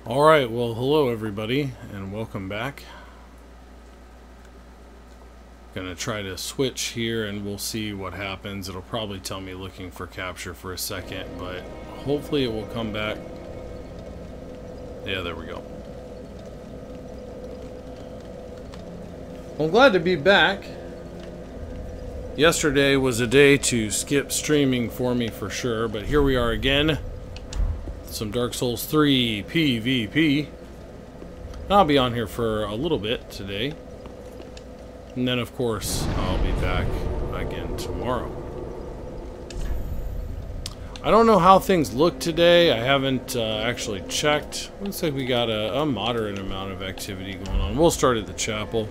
Alright, well, hello everybody, and welcome back. Gonna try to switch here and we'll see what happens. It'll probably tell me looking for capture for a second, but hopefully it will come back. Yeah, there we go. Well, I'm glad to be back. Yesterday was a day to skip streaming for me for sure, but here we are again. Some Dark Souls 3 PvP. I'll be on here for a little bit today. And then, of course, I'll be back again tomorrow. I don't know how things look today. I haven't actually checked. Looks like we got a moderate amount of activity going on. We'll start at the chapel.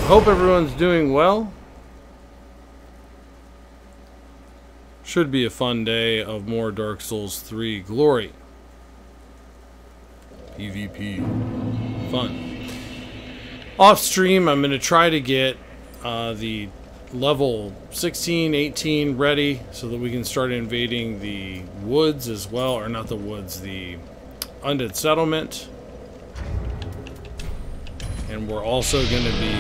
Hope everyone's doing well. Should be a fun day of more Dark Souls 3 glory. PvP. Fun. Off stream, I'm going to try to get the level 16, 18 ready so that we can start invading the woods as well. Or not the woods, the Undead Settlement. And we're also going to be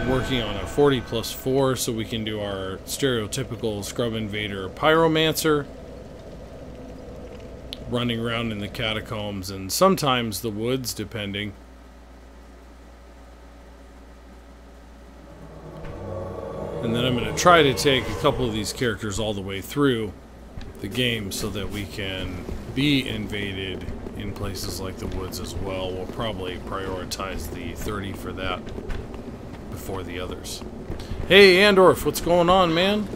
working on a 40+4 so we can do our stereotypical Scrub Invader Pyromancer, running around in the catacombs and sometimes the woods, depending. And then I'm going to try to take a couple of these characters all the way through the game so that we can be invaded in places like the woods as well. We'll probably prioritize the 30 for that before the others. Hey Andorf, what's going on, man?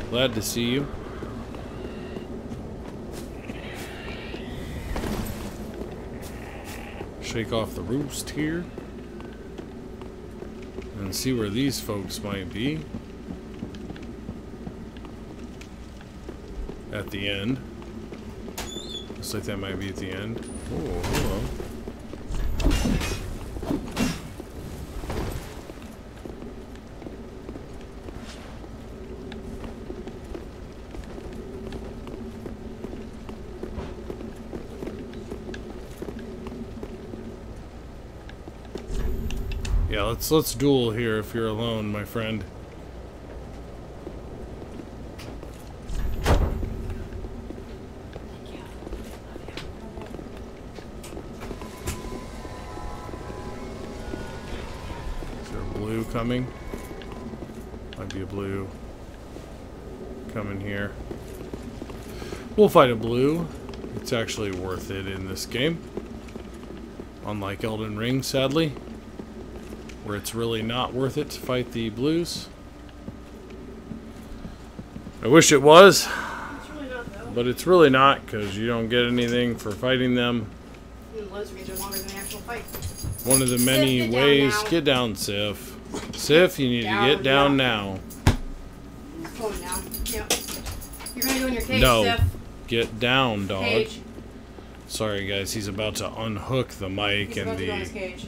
Glad to see you. Shake off the roost here and see where these folks might be at the end. Looks like that might be at the end. Oh, hello. Yeah, let's duel here if you're alone, my friend. Is there a blue coming? Might be a blue coming here. We'll fight a blue. It's actually worth it in this game. Unlike Elden Ring, sadly, where it's really not worth it to fight the blues. I wish it was, but it's really not, because you don't get anything for fighting them. One of the many ways. Get down, Sif. Sif, you need to get down now. You're gonna go in your cage, No. Sif. Get down, dog. Cage. Sorry, guys. He's about to unhook the mic He's and about to go in his cage.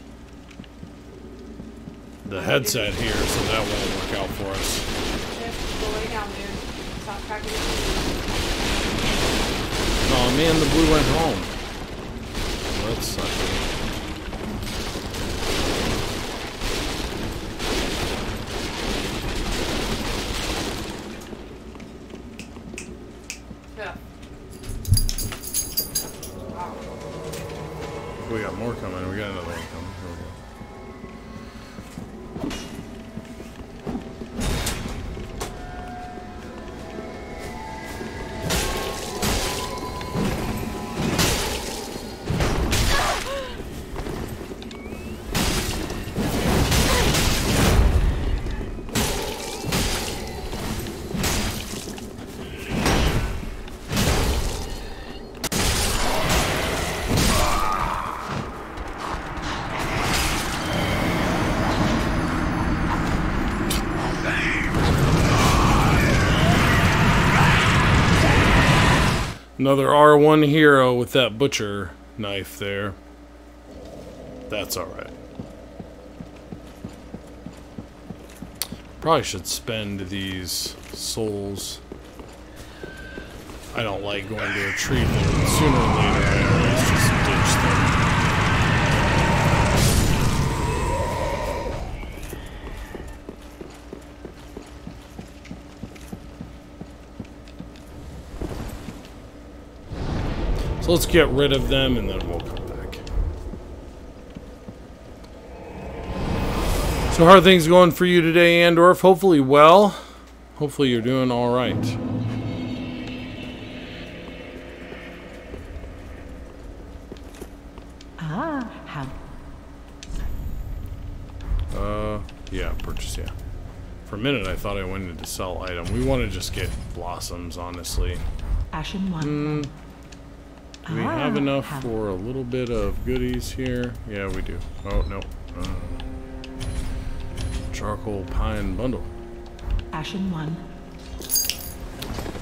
the headset here, so that won't work out for us. Sif, go lay down, dude. Stop cracking your Oh man, the blue went home. Well, that sucks. Yeah. Wow. We got more coming. We got another one coming. Here we go. Another R1 hero with that butcher knife there. That's alright. Probably should spend these souls I don't like going to retrieve them. Sooner or later, I always just ditch them. So let's get rid of them and then we'll come back. So how are things going for you today, Andorf? Hopefully well. Hopefully you're doing all right. Yeah, purchase, yeah. For a minute I thought I wanted to sell item. We want to just get blossoms, honestly. Ashen one. Do we have enough for a little bit of goodies here? Yeah, we do. Oh, no. Charcoal pine bundle. Ashen one.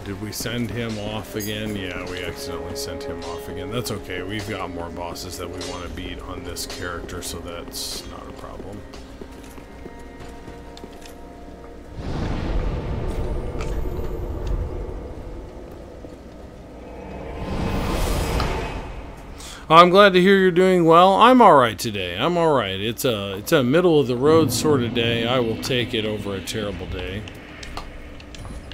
Did we send him off again? Yeah, we accidentally sent him off again. That's okay. We've got more bosses that we want to beat on this character, so that's not a problem. I'm glad to hear you're doing well. I'm alright today. I'm alright. It's a middle of the road sort of day. I will take it over a terrible day.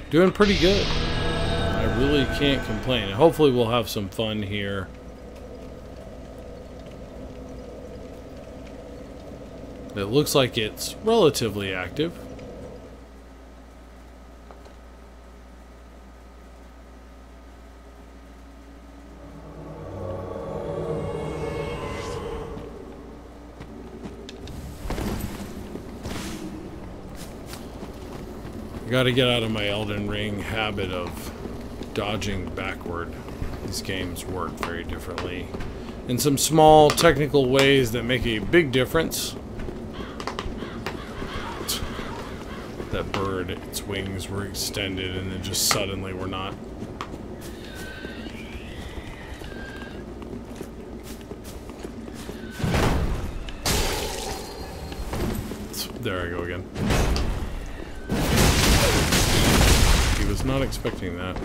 Doing pretty good. I really can't complain. Hopefully we'll have some fun here. It looks like it's relatively active. I gotta get out of my Elden Ring habit of dodging backward. These games work very differently in some small technical ways that make a big difference. That bird, its wings were extended and then just suddenly were not. There I go again. Was not expecting that.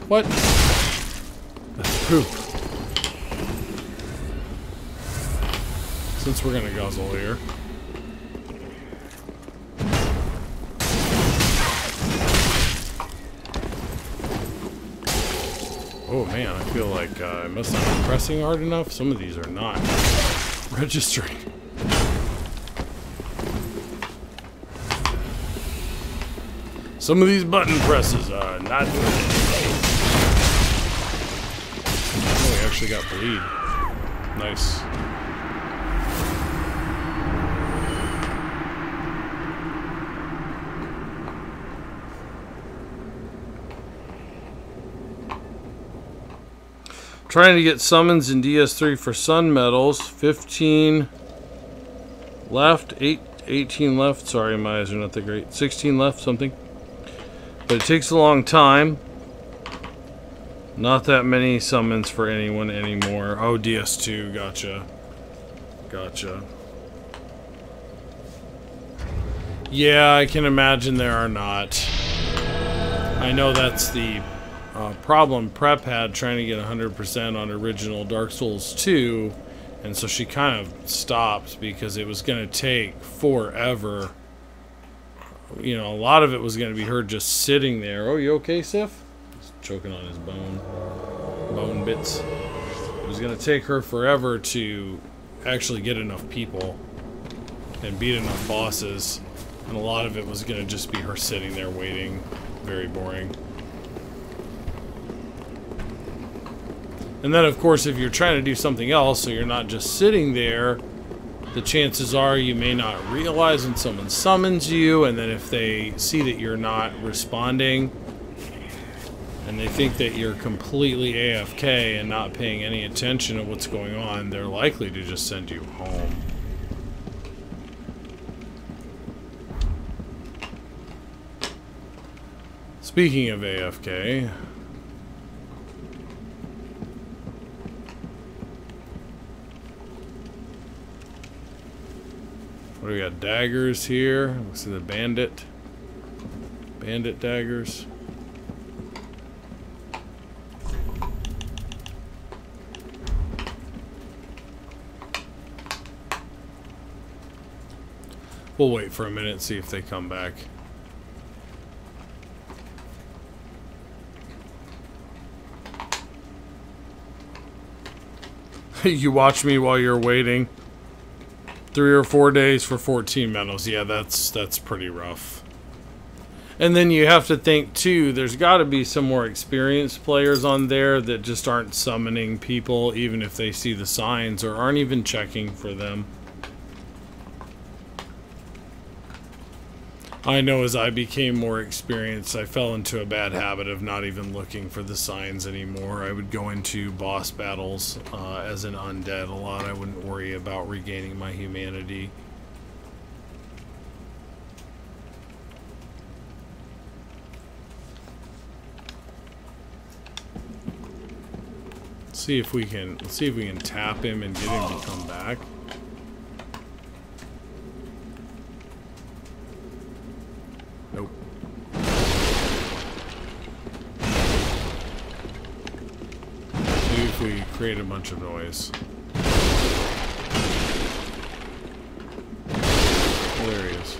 What? That's poop. Since we're gonna guzzle here. Oh man, I feel like I must not be pressing hard enough. Some of these are not registering. Some of these button presses are not doing it. Oh, we actually got bleed. Nice. Trying to get summons in DS3 for sun medals. 15 left, 18 left. Sorry, my eyes are not that great. 16 left, something. But it takes a long time. Not that many summons for anyone anymore. Oh, DS2, gotcha. Gotcha. Yeah, I can imagine there are not. I know that's the problem Prep had trying to get 100% on original Dark Souls 2, and so she kind of stopped because it was going to take forever. You know, a lot of it was going to be her just sitting there. Oh, you okay, Sif? He's choking on his bone bits. It was going to take her forever to actually get enough people and beat enough bosses, and a lot of it was going to just be her sitting there waiting. Very boring. And then, of course, if you're trying to do something else, so you're not just sitting there, the chances are you may not realize when someone summons you, and then if they see that you're not responding, and they think that you're completely AFK and not paying any attention to what's going on, they're likely to just send you home. Speaking of AFK... What do we got? Daggers here. Let's see the bandit. Bandit daggers. We'll wait for a minute and see if they come back. You watch me while you're waiting. 3 or 4 days for 14 medals. Yeah, that's pretty rough. And then you have to think too, there's got to be some more experienced players on there that just aren't summoning people even if they see the signs or aren't even checking for them. I know as I became more experienced, I fell into a bad habit of not even looking for the signs anymore. I would go into boss battles as an undead a lot. I wouldn't worry about regaining my humanity. Let's see if we can tap him and get him to come back. Nope. See if we create a bunch of noise. Oh, there he is.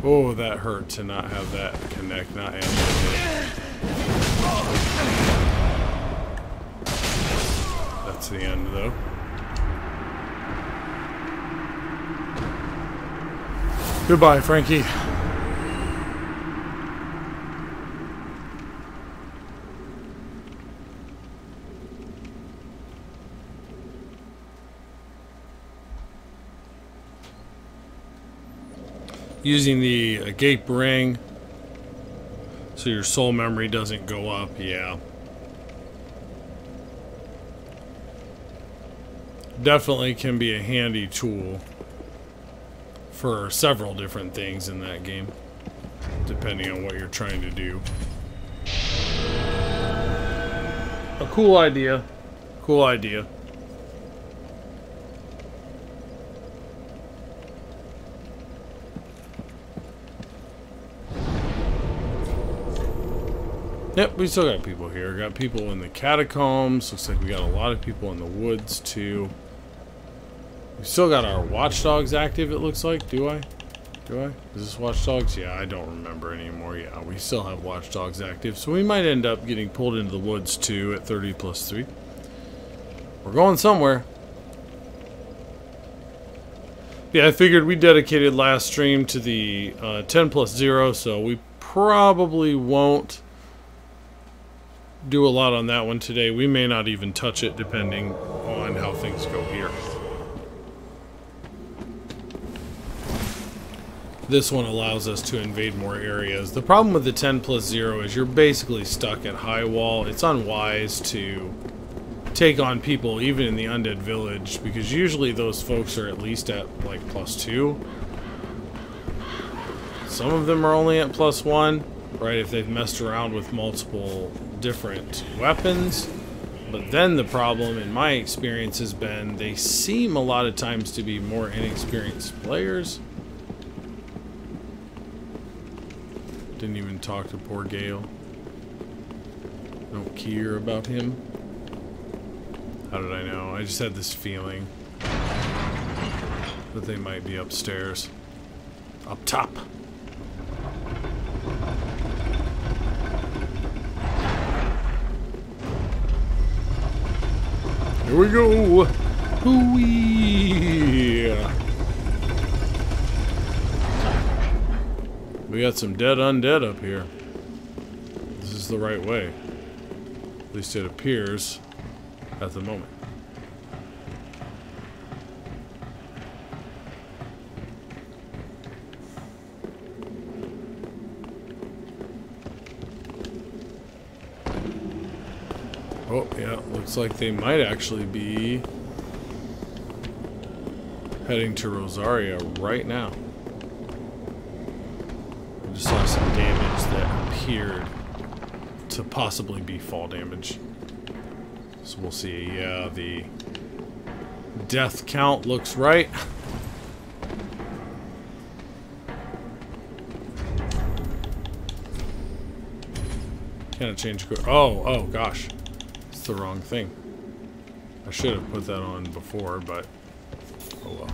Oh, that hurt to not have that connect, not animate. That's the end, though. Goodbye, Frankie. Using the Agape ring so your soul memory doesn't go up, yeah. Definitely can be a handy tool for several different things in that game, depending on what you're trying to do. A cool idea. Cool idea. Yep, we still got people here. Got people in the catacombs. Looks like we got a lot of people in the woods, too. We still got our watchdogs active, it looks like. Do I? Do I? Is this watchdogs? Yeah, I don't remember anymore. Yeah, we still have watchdogs active. So we might end up getting pulled into the woods, too, at 30+3. We're going somewhere. Yeah, I figured we dedicated last stream to the 10+0, so we probably won't do a lot on that one today. We may not even touch it depending on how things go here. This one allows us to invade more areas. The problem with the 10+0 is you're basically stuck at high wall. It's unwise to take on people even in the undead village because usually those folks are at least at like +2. Some of them are only at +1, right, if they've messed around with multiple different weapons. But then the problem in my experience has been they seem a lot of times to be more inexperienced players. Didn't even talk to poor Gale. Don't care about him. How did I know? I just had this feeling that they might be upstairs. Up top. Here we go. Hoo-wee. We got some dead undead up here. This is the right way. At least it appears at the moment. Oh, yeah, looks like they might actually be heading to Rosaria right now. I just saw some damage that appeared to possibly be fall damage. So we'll see. Yeah, the death count looks right. Can't change. Oh gosh. The wrong thing. I should have put that on before, but oh well.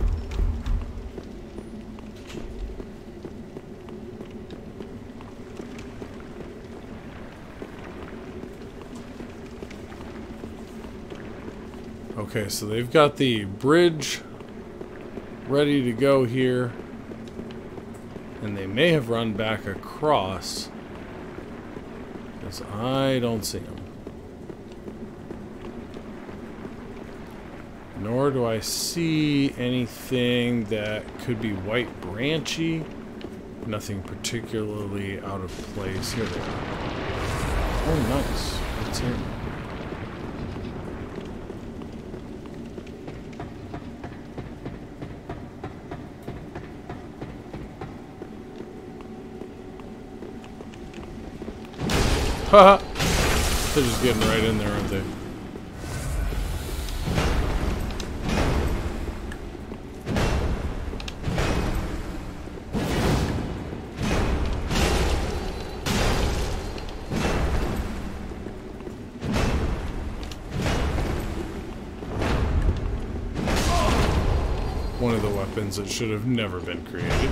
Okay, so they've got the bridge ready to go here, and they may have run back across because I don't see them. Nor do I see anything that could be white branchy. Nothing particularly out of place. Here they are. Oh, nice. Let's hear. Haha! They're just getting right in there, aren't they? One of the weapons that should have never been created.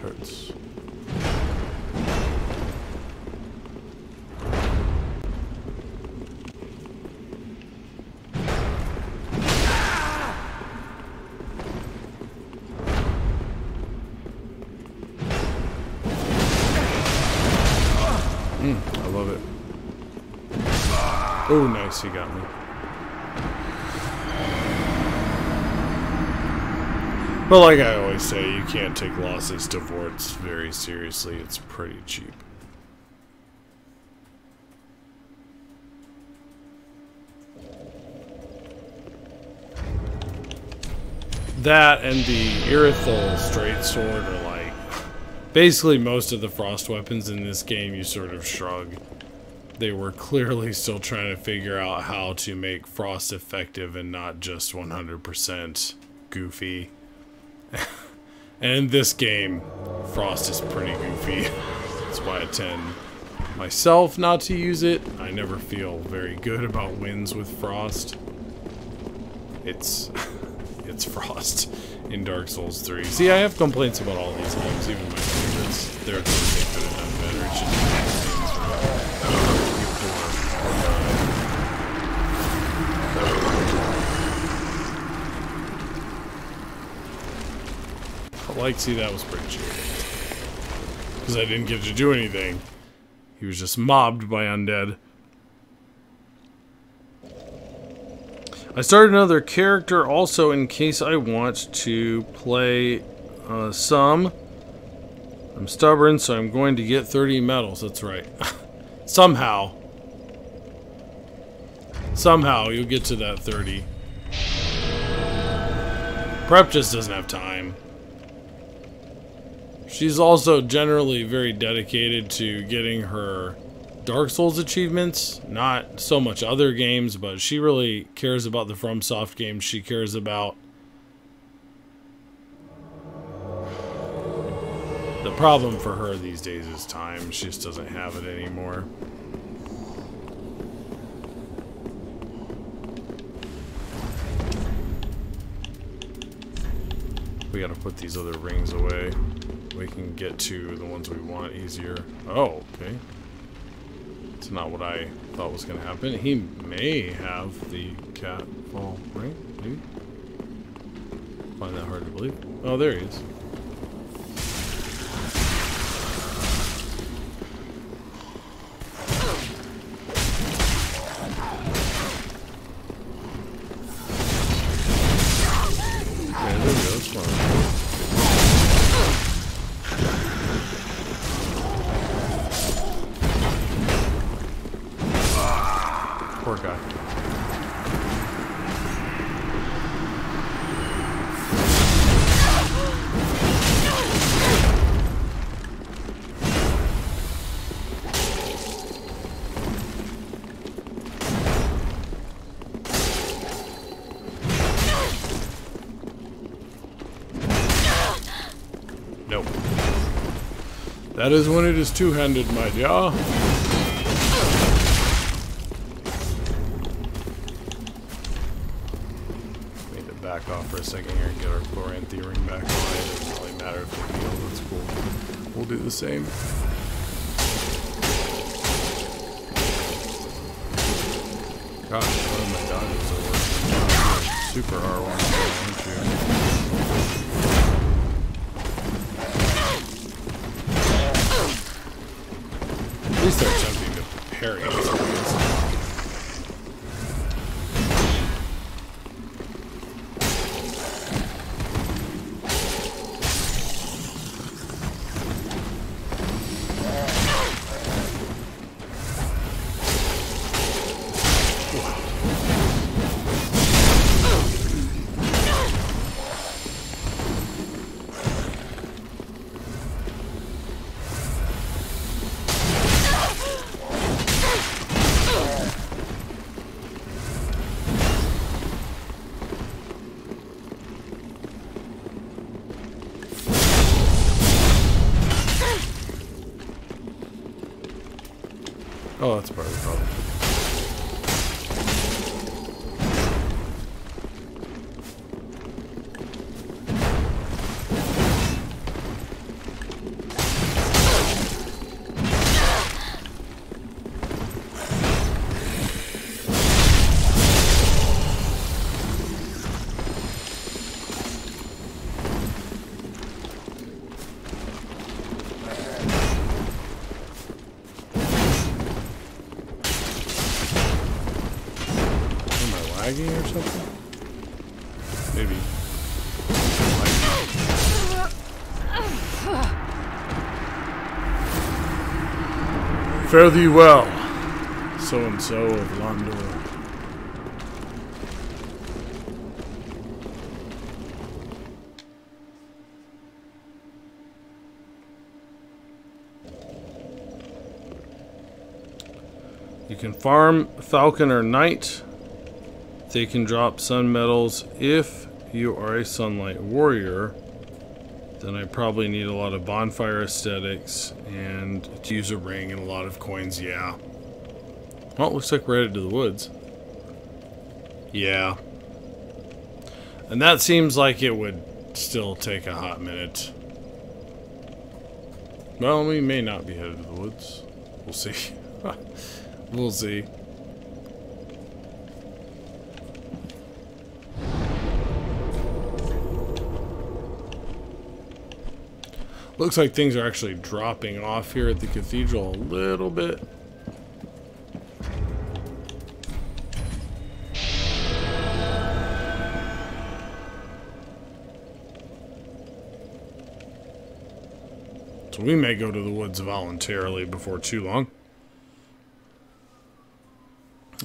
Hurts. I love it. Oh, nice, he got me. But like I always say, you can't take losses to Vorts very seriously. It's pretty cheap. That and the Irithel straight sword are like basically most of the frost weapons in this game you sort of shrug. They were clearly still trying to figure out how to make frost effective and not just 100% goofy. And in this game, frost is pretty goofy. That's why I tend myself not to use it. I never feel very good about wins with frost. It's frost in Dark Souls 3. See, I have complaints about all these games, even my favorites. There are things they could have done better. It just like, see, that was pretty cheap. Because I didn't get to do anything. He was just mobbed by undead. I started another character also in case I want to play some. I'm stubborn, so I'm going to get 30 medals. That's right. Somehow. Somehow you'll get to that 30. Prep just doesn't have time. She's also generally very dedicated to getting her Dark Souls achievements. Not so much other games, but she really cares about the FromSoft games. She cares about The problem for her these days is time. She just doesn't have it anymore. We gotta put these other rings away. We can get to the ones we want easier. Oh, okay. It's not what I thought was gonna happen. He may have the cat fall ring, maybe? Find that hard to believe. Oh, there he is. Poor guy. Nope. That is when it is two-handed, my dear. Back off for a second here and get our Chloranthy ring back on. It doesn't really matter if they heal, that's cool. We'll do the same. Gosh, one of my dodges are working. Super R1, aren't you? At least they're attempting to parry us. Oh, that's part of the problem. Or something? Maybe. Fare thee well, so-and-so of Londor. You can farm Falcon or Knight. They can drop sun medals. If you are a Sunlight Warrior, then I probably need a lot of bonfire aesthetics and to use a ring and a lot of coins, yeah. Well, it looks like we're headed to the woods. Yeah. And that seems like it would still take a hot minute. Well, we may not be headed to the woods. We'll see. We'll see. Looks like things are actually dropping off here at the cathedral a little bit. So we may go to the woods voluntarily before too long.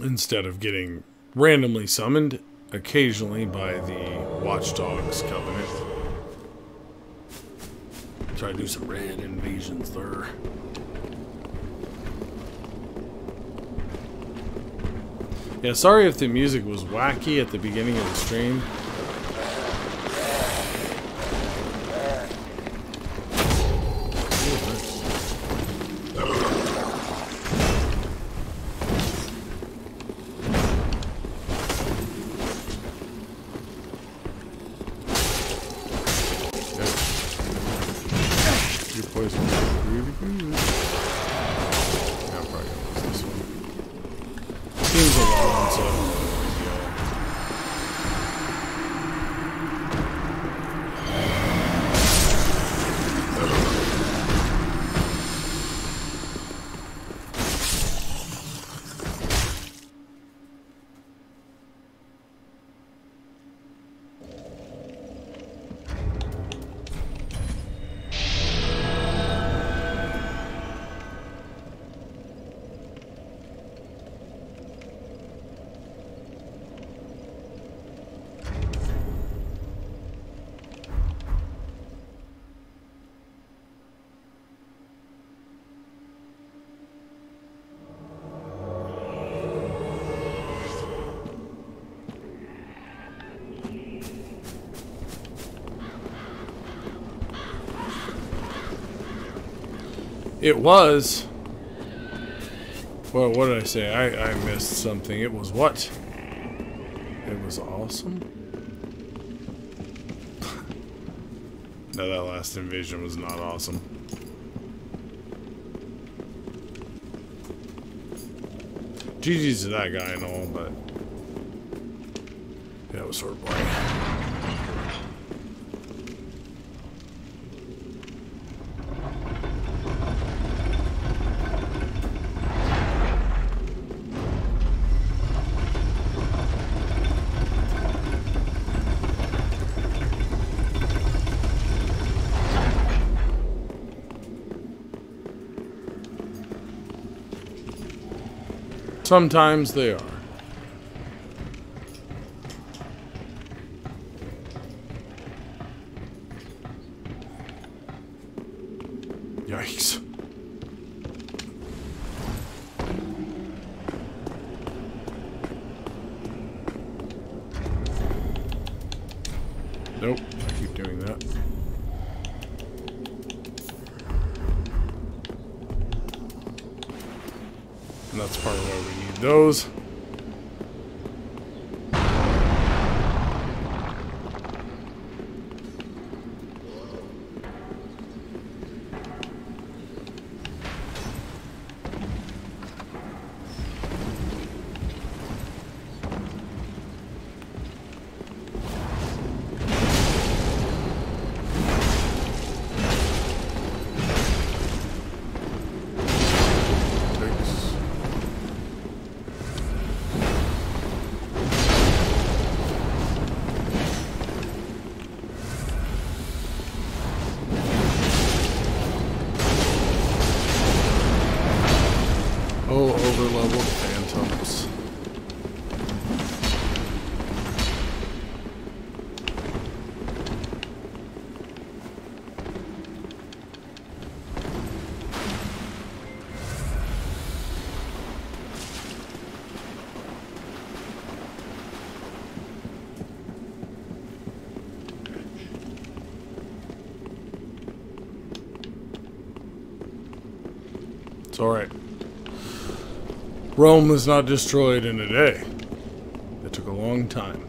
Instead of getting randomly summoned occasionally by the Watchdogs Covenant. Try to do some red invasions there. Yeah, sorry if the music was wacky at the beginning of the stream. It was. Well, what did I say? I missed something. It was what? It was awesome? No, that last invasion was not awesome. GG's to that guy and all, but yeah, it was sort of boring. Sometimes they are. Yikes. Nope, I keep doing that. And that's part of why we need those. Oh, over-leveled phantoms. It's alright. Rome was not destroyed in a day. It took a long time.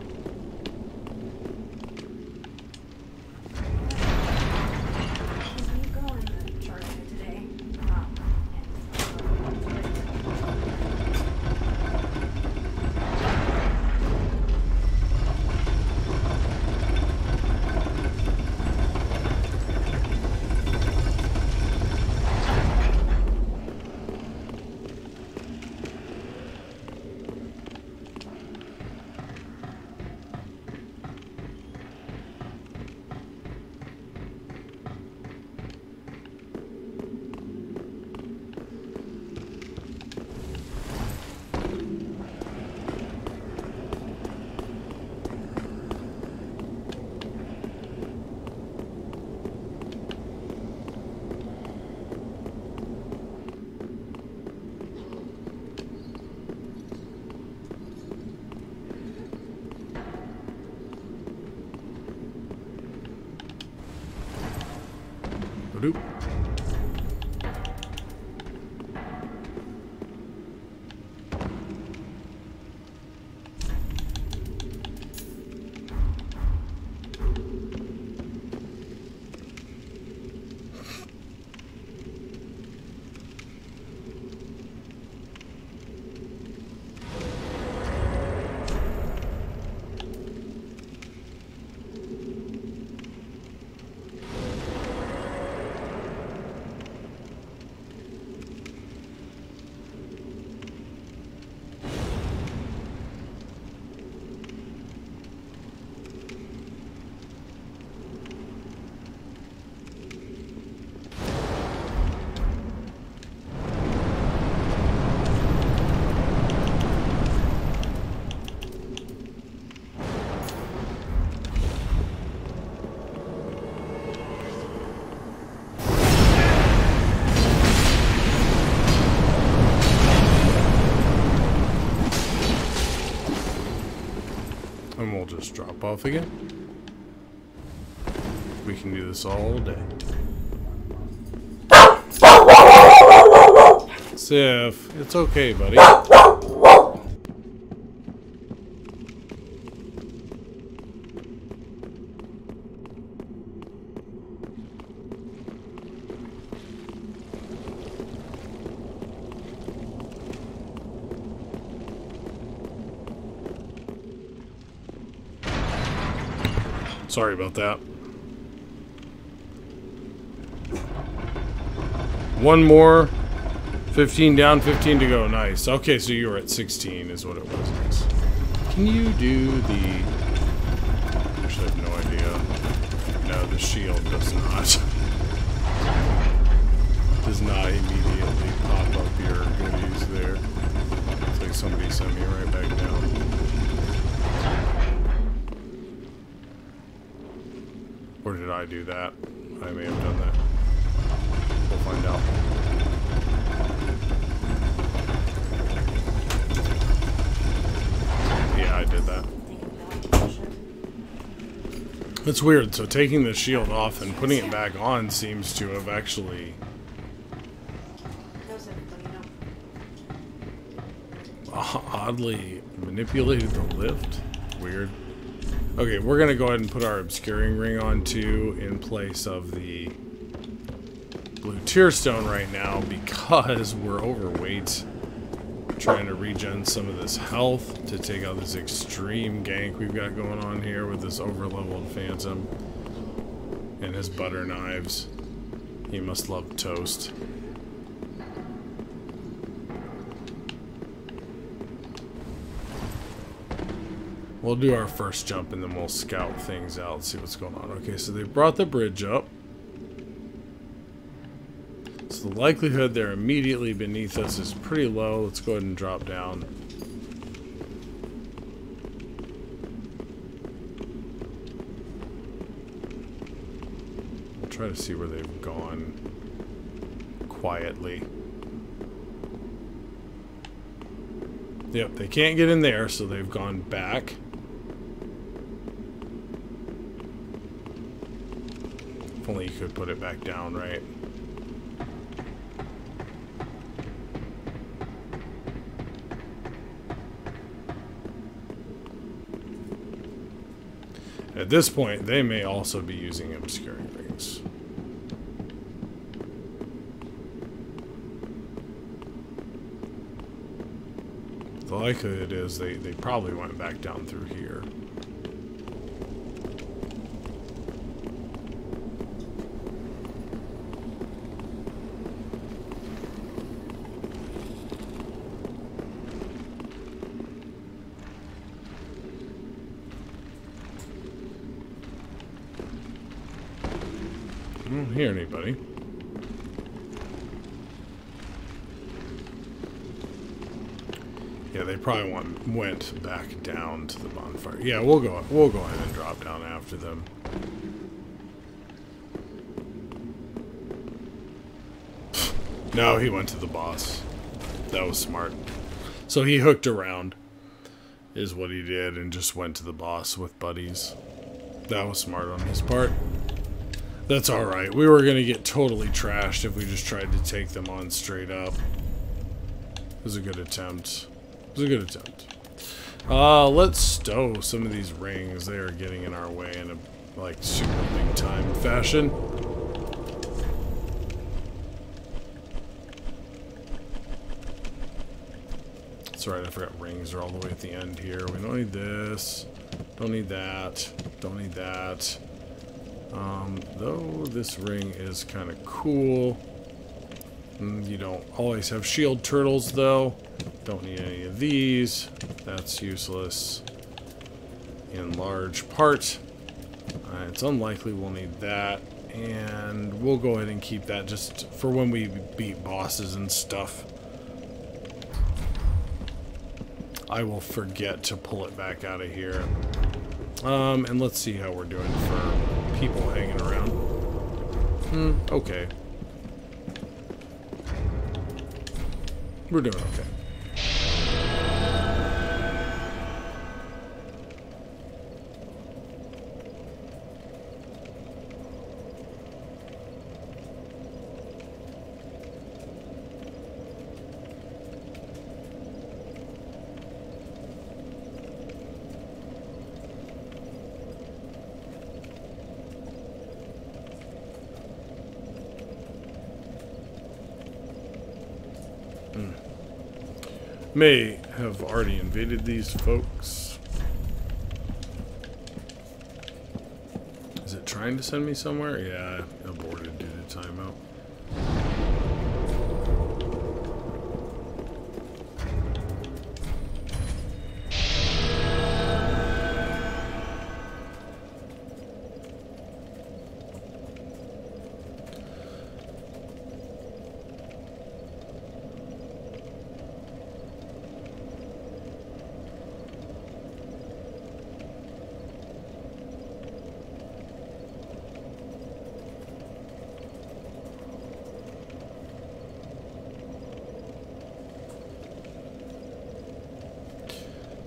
Ba-doop. And we'll just drop off again. We can do this all day. Sif, it's okay, buddy. Sorry about that. One more. 15 down, 15 to go. Nice. Okay, so you were at 16 is what it was. Nice. Can you do the... Actually, I have no idea. No, the shield does not. Does not immediately pop up your goodies there. It's like somebody sent me right back down. Or did I do that? I may have done that. We'll find out. Yeah, I did that. It's weird. So taking the shield off and putting it back on seems to have actually... oddly manipulated the lift. Weird. Okay, we're going to go ahead and put our obscuring ring on too in place of the blue tear stone right now because we're overweight. Trying to regen some of this health to take out this extreme gank we've got going on here with this overleveled Phantom and his butter knives. He must love toast. We'll do our first jump and then we'll scout things out and see what's going on. Okay, so they brought the bridge up. So the likelihood they're immediately beneath us is pretty low. Let's go ahead and drop down. We'll try to see where they've gone quietly. Yep, they can't get in there, so they've gone back. If only you could put it back down, right? At this point, they may also be using obscuring rings. The likelihood is they probably went back down through here. I don't hear anybody. Yeah, they probably went back down to the bonfire. Yeah, we'll go ahead and drop down after them. No, he went to the boss. That was smart. So he hooked around, is what he did, and just went to the boss with buddies. That was smart on his part. That's alright. We were going to get totally trashed if we just tried to take them on straight up. It was a good attempt. It was a good attempt. Let's stow some of these rings. They are getting in our way in a, like, super big time fashion. That's right, I forgot rings are all the way at the end here. We don't need this. Don't need that. Don't need that. Though this ring is kind of cool. You don't always have shield turtles, though. Don't need any of these. That's useless in large part. It's unlikely we'll need that. And we'll go ahead and keep that just for when we beat bosses and stuff. I will forget to pull it back out of here. And let's see how we're doing for people hanging around. Okay. We're doing okay. May have already invaded these folks. Is it trying to send me somewhere? Yeah, aborted due to timeout.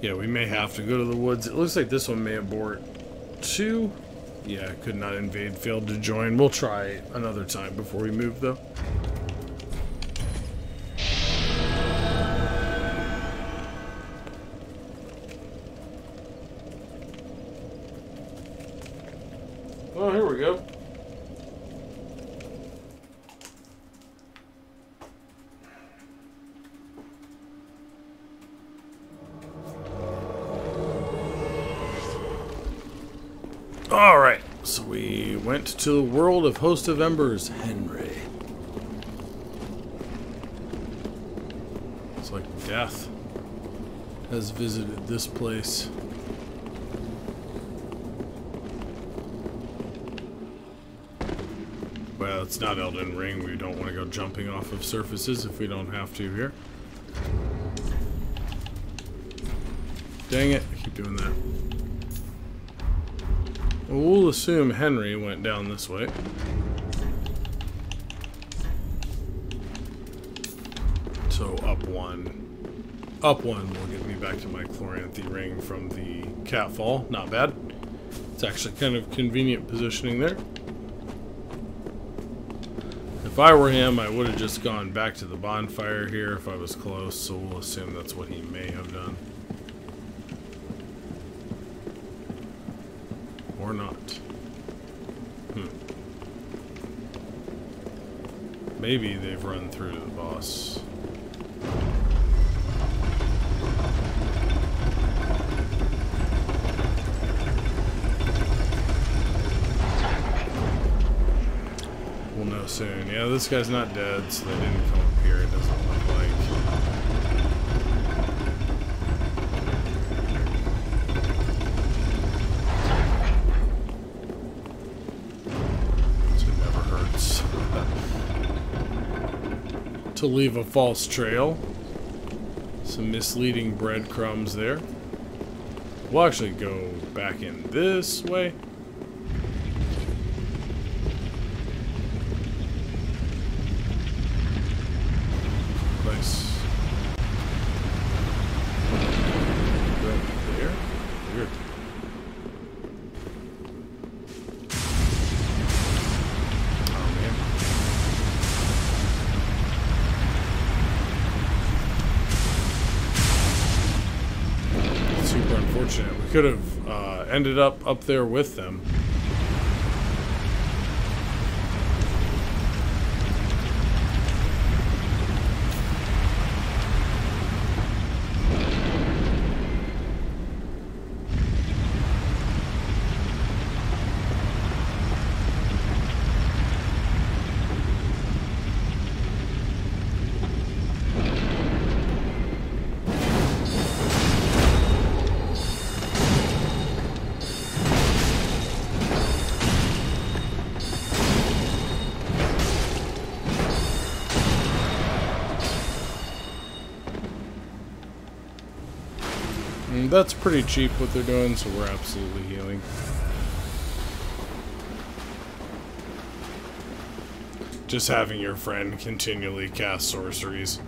Yeah, we may have to go to the woods. It looks like this one may abort too. Yeah, could not invade, failed to join. We'll try another time before we move, though. Oh, here we go. Alright, so we went to the world of Host of Embers, Henry. It's like death has visited this place. Well, it's not Elden Ring. We don't want to go jumping off of surfaces if we don't have to here. Dang it, I keep doing that. Well, we'll assume Henry went down this way. So up one. Up one will get me back to my Chloranthy ring from the Catfall. Not bad. It's actually kind of convenient positioning there. If I were him, I would have just gone back to the bonfire here if I was close, so we'll assume that's what he may have done. Or not. Maybe they've run through to the boss. We'll know soon. Yeah, this guy's not dead, so they didn't come up here, it doesn't look like. To leave a false trail. Some misleading breadcrumbs there. We'll actually go back in this way. Nice. Right there. Weird. We could have ended up there with them. That's pretty cheap what they're doing, so we're absolutely healing. Just having your friend continually cast sorceries.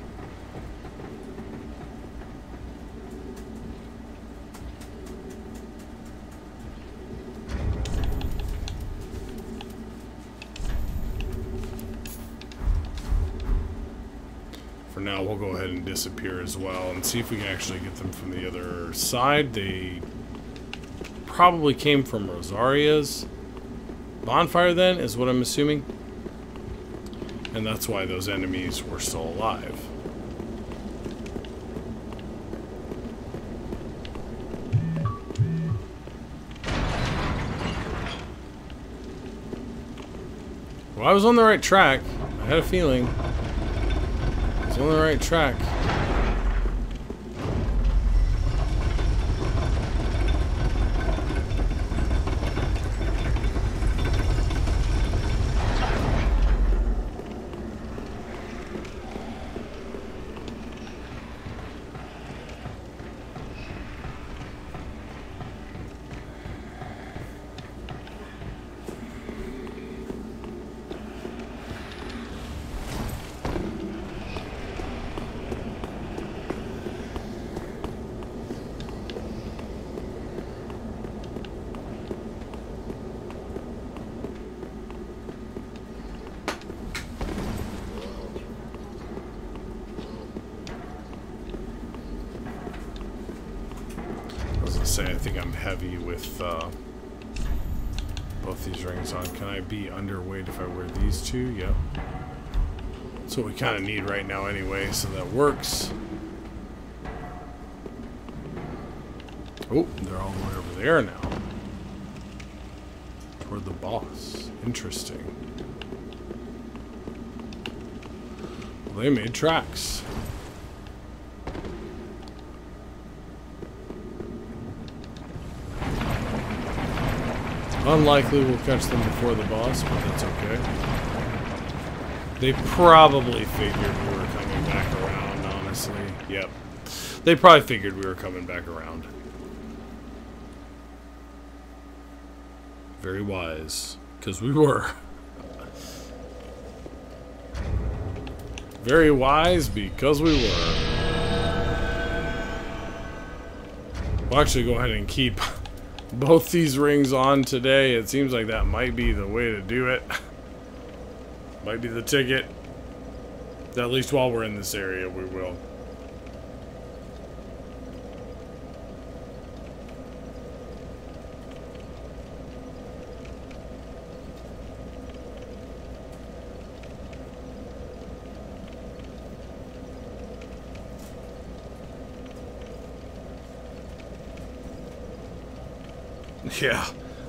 For now, we'll go ahead and disappear as well and see if we can actually get them from the other side. They probably came from Rosaria's bonfire then, is what I'm assuming. And that's why those enemies were still alive. Well, I was on the right track. I had a feeling. I was on the right track. I think I'm heavy with both these rings on. Can I be underweight if I wear these two? Yep. That's what we kind of need right now anyway, so that works. Oh, they're all the way over there now. Toward the boss. Interesting. Well, they made tracks. Unlikely we'll catch them before the boss, but that's okay. They probably figured we were coming back around, honestly. Yep. They probably figured we were coming back around. Very wise, because we were. Very wise, because we were. We'll actually go ahead and keep both these rings on today. It seems like that might be the way to do it. Might be the ticket. At least while we're in this area, we will. Yeah,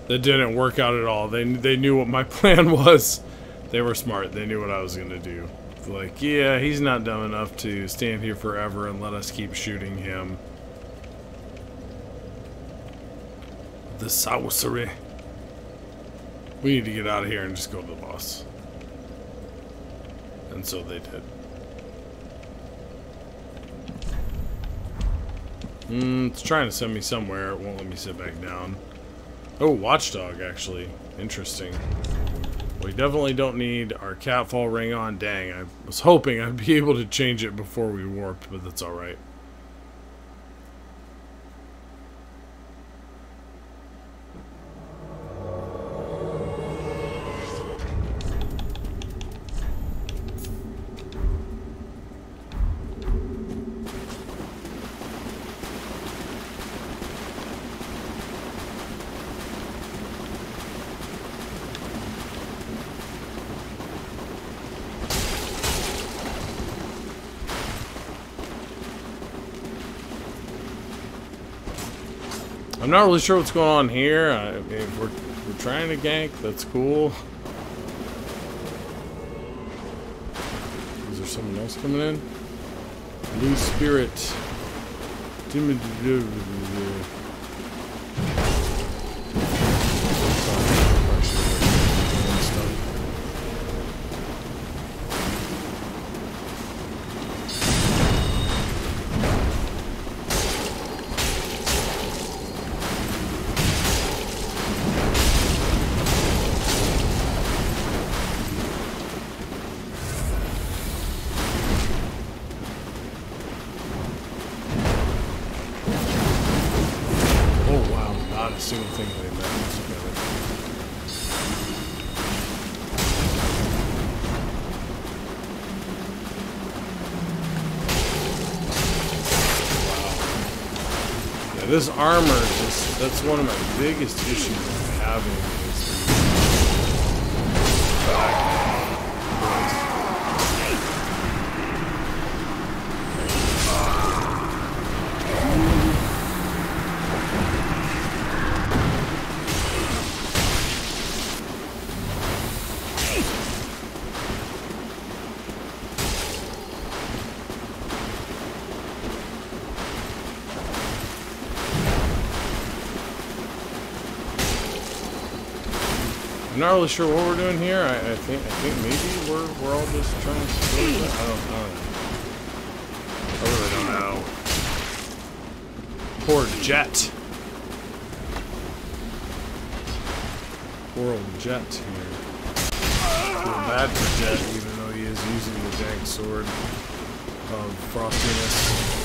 that didn't work out at all. They knew what my plan was. They were smart. They knew what I was going to do. Like, yeah, he's not dumb enough to stand here forever and let us keep shooting him. The sorcery. We need to get out of here and just go to the boss. And so they did. It's trying to send me somewhere. It won't let me sit back down. Oh, Watchdog, actually. Interesting. We definitely don't need our catfall ring on. Dang, I was hoping I'd be able to change it before we warped, but that's alright. I'm not really sure what's going on here. I mean, if we're trying to gank, that's cool. Is there someone else coming in? Blue Spirit. Single thing they met together. Wow. Yeah, this armor just, that's one of my biggest issues I'm having is the back. I'm not really sure what we're doing here. I think maybe we're all just trying to do it. I don't know. I really don't know. Poor Jet. Poor old Jet here. Feel bad for Jet, even though he is using the dank sword of frostiness.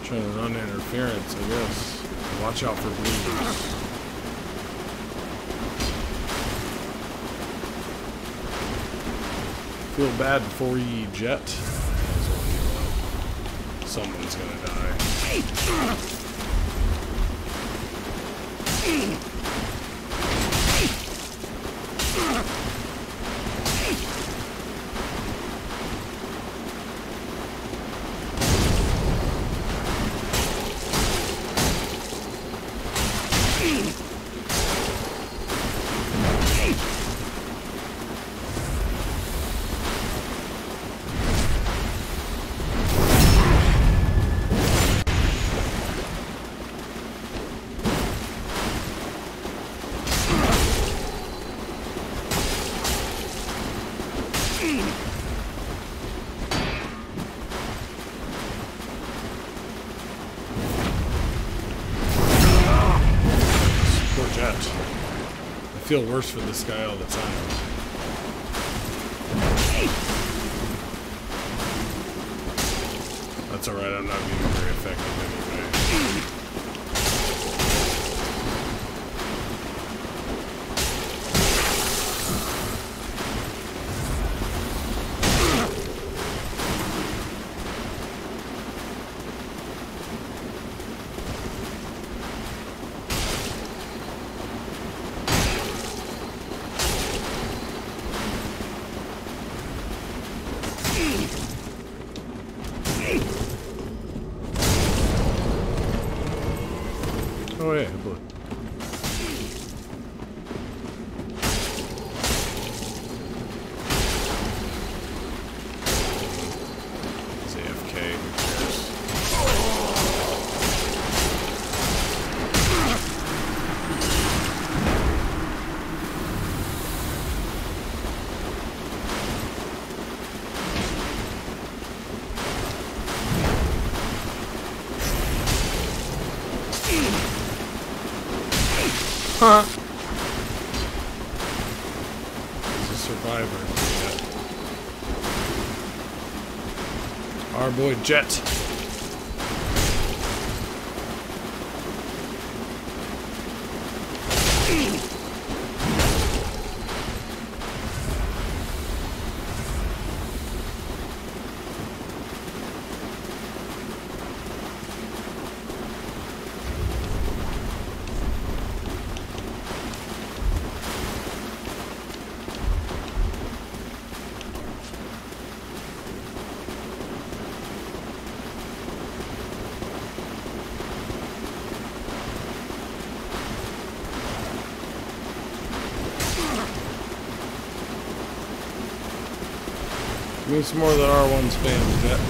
Trying to run interference, I guess. Watch out for bleeders. Feel bad for ye, Jet. Someone's gonna die. I feel worse for this guy all the time. That's alright, I'm not being very effective anyway. Oh yeah, blue. It's AFK, who cares? Huh? He's a survivor. Yeah. Our boy Jet. Give me some more of that R1 spam, Jet.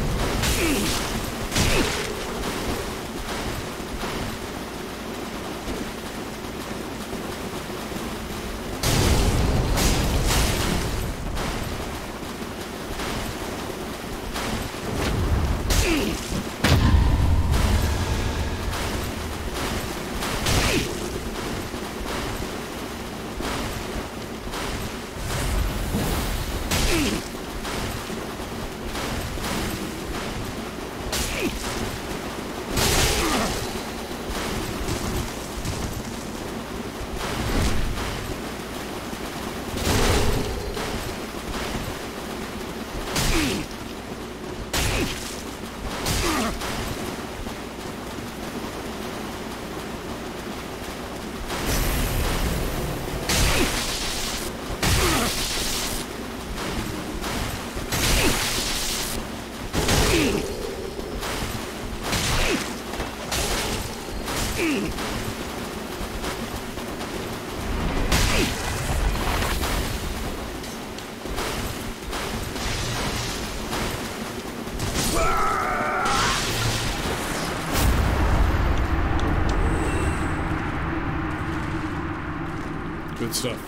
Good stuff.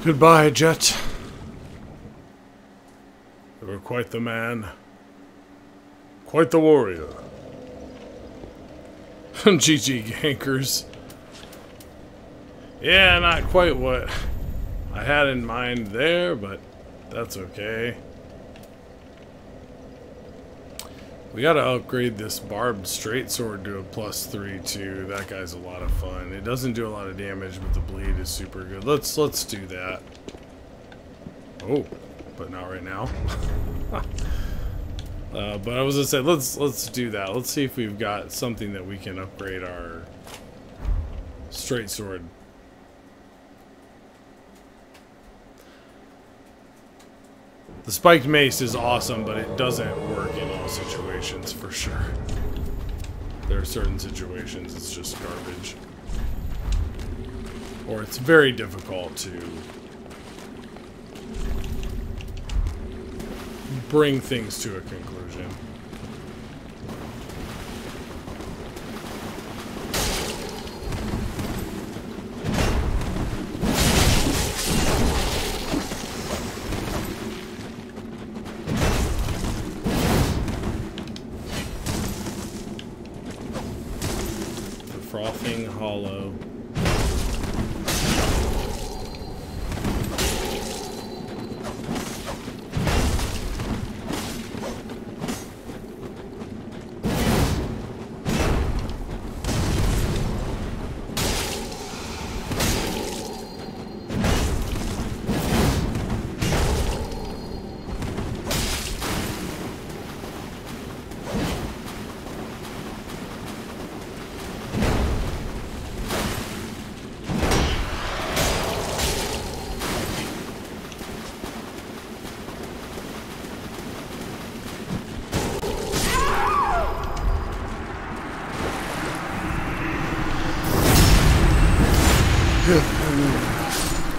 Goodbye, Jet. You were quite the man. Quite the warrior. GG Gankers. Yeah, not quite what I had in mind there, but that's okay. We gotta upgrade this barbed straight sword to a +3 too. That guy's a lot of fun. It doesn't do a lot of damage, but the bleed is super good. Let's do that. Oh, but not right now. But I was gonna say let's do that. Let's see if we've got something that we can upgrade our straight sword. The spiked mace is awesome, but it doesn't work in all situations for sure. There are certain situations it's just garbage. Or it's very difficult to bring things to a conclusion. The frothing hollow.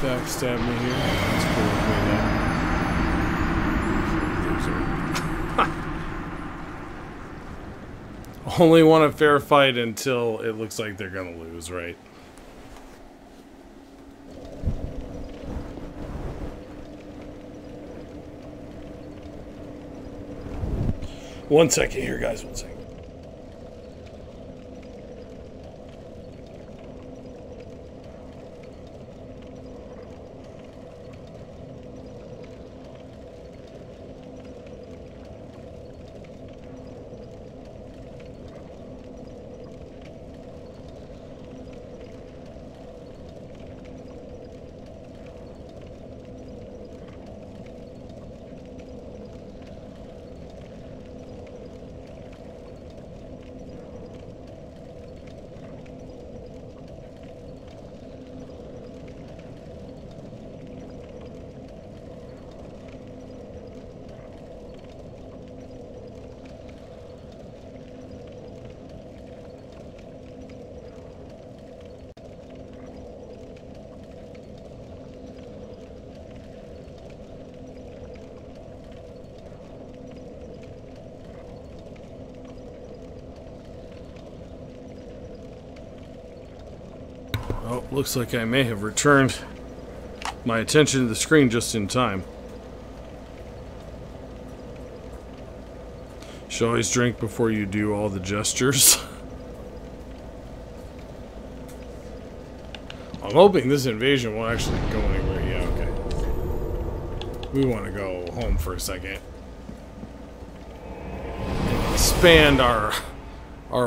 Backstab me here. That's cool. Only want a fair fight until it looks like they're gonna lose, right? One second here, guys. One second. Oh, looks like I may have returned my attention to the screen just in time. Should always drink before you do all the gestures. I'm hoping this invasion won't actually go anywhere. Yeah, okay. We want to go home for a second. Expand our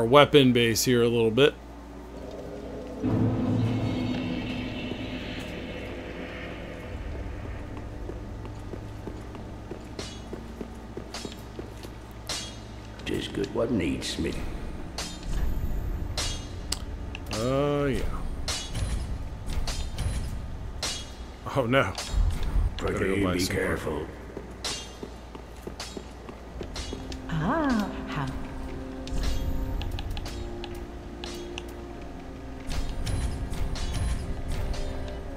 weapon base here a little bit. Tis good what needs me. Yeah. Oh no. Pray go buy be some more. careful. Ah, how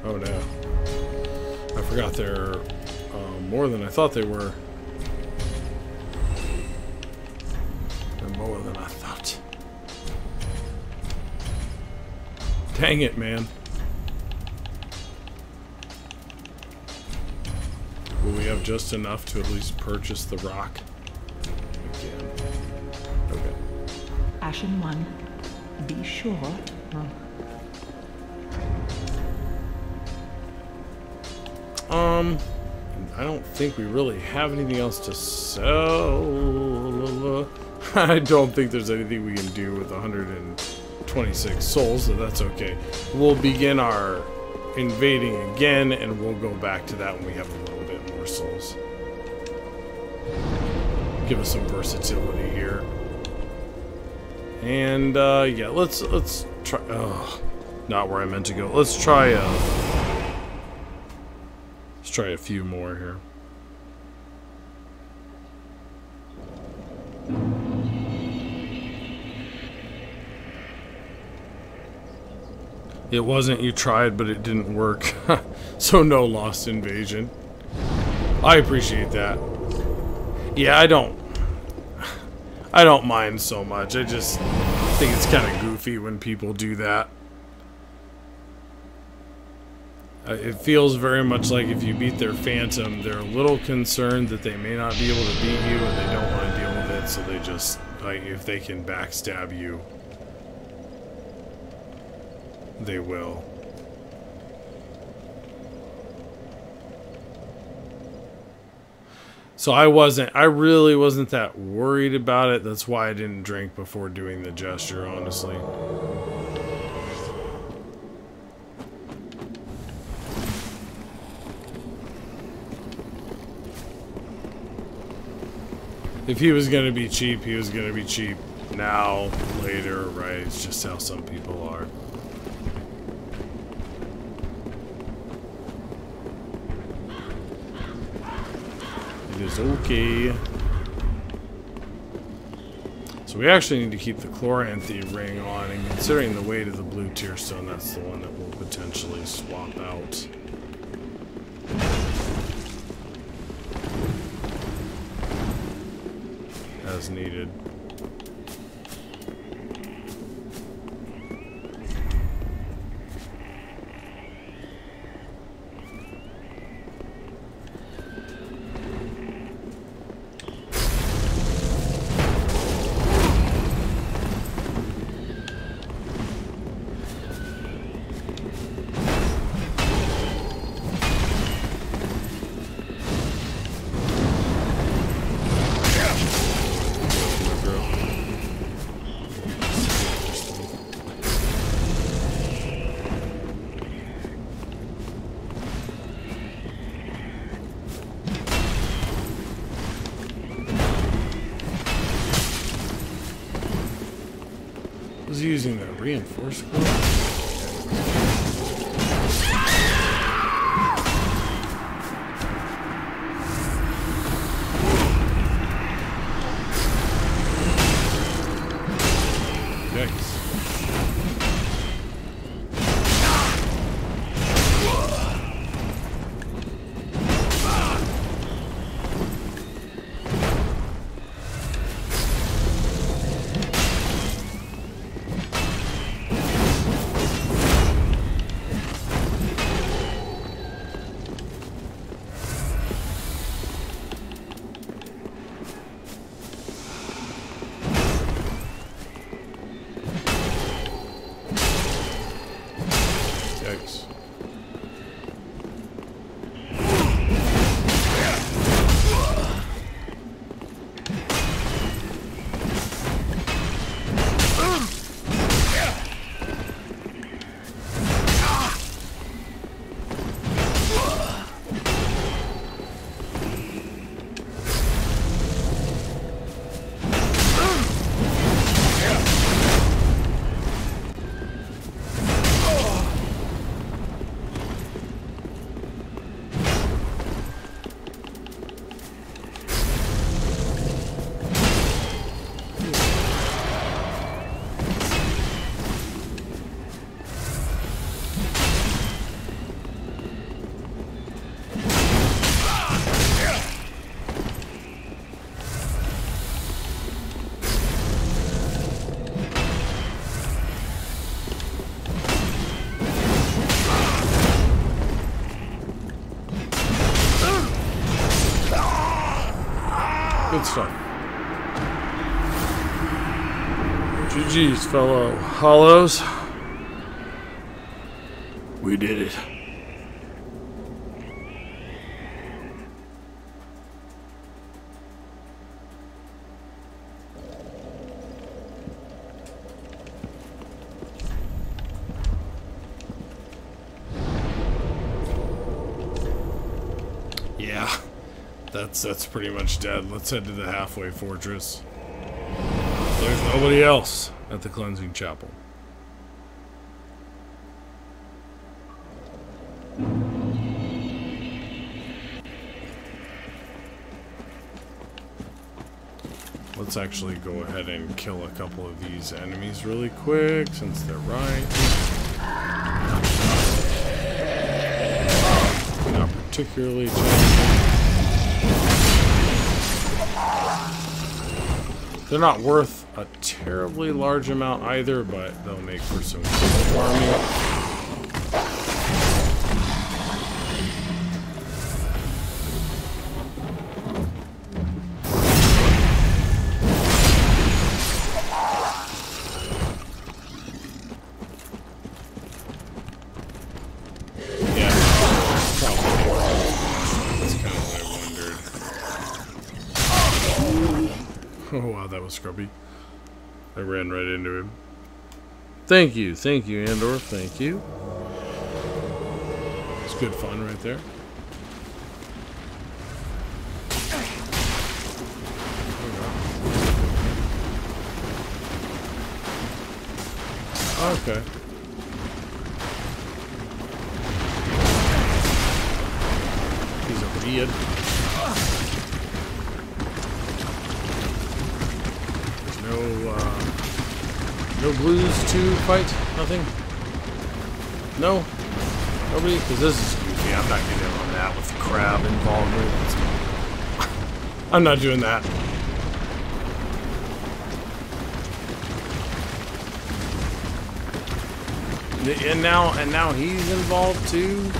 Oh no. I forgot they're more than I thought they were. They're more than I thought. Dang it, man. Will we have just enough to at least purchase the rock? Again. Okay. Ashen One, be sure. I don't think we really have anything else to sell. I don't think there's anything we can do with 126 souls, so that's okay. We'll begin our invading again, and we'll go back to that when we have a little bit more souls. Give us some versatility here. And yeah, let's try. Oh, not where I meant to go. Let's try a few more here. It wasn't you tried, but it didn't work. So no lost invasion. I appreciate that. Yeah, I don't mind so much. I just think it's kind of goofy when people do that. It feels very much like if you beat their Phantom, they're a little concerned that they may not be able to beat you and they don't want to deal with it, so they just, like, if they can backstab you, they will. So I really wasn't that worried about it. That's why I didn't drink before doing the gesture, honestly. If he was gonna be cheap, he was gonna be cheap now, later, right? It's just how some people are. It is okay. So we actually need to keep the Chloranthy ring on, and considering the weight of the blue tear stone, that's the one that we'll potentially swap out. As needed. Was he using that reinforced core? Good stuff. GG's, fellow hollows. We did it. Yeah, that's pretty much dead. Let's head to the halfway fortress. There's nobody else at the cleansing chapel. Let's actually go ahead and kill a couple of these enemies really quick, since they're right. Not particularly challenging. They're not worth a terribly large amount either, but they'll make for some good farming. Oh wow, that was scrubby. I ran right into him. Thank you, Andor, thank you. It's good fun right there. Okay. He's a weird. No blues to fight? Nothing? No? Nobody? Because this is goofy. I'm not getting in on that with the crab involvement. I'm not doing that. And now he's involved too?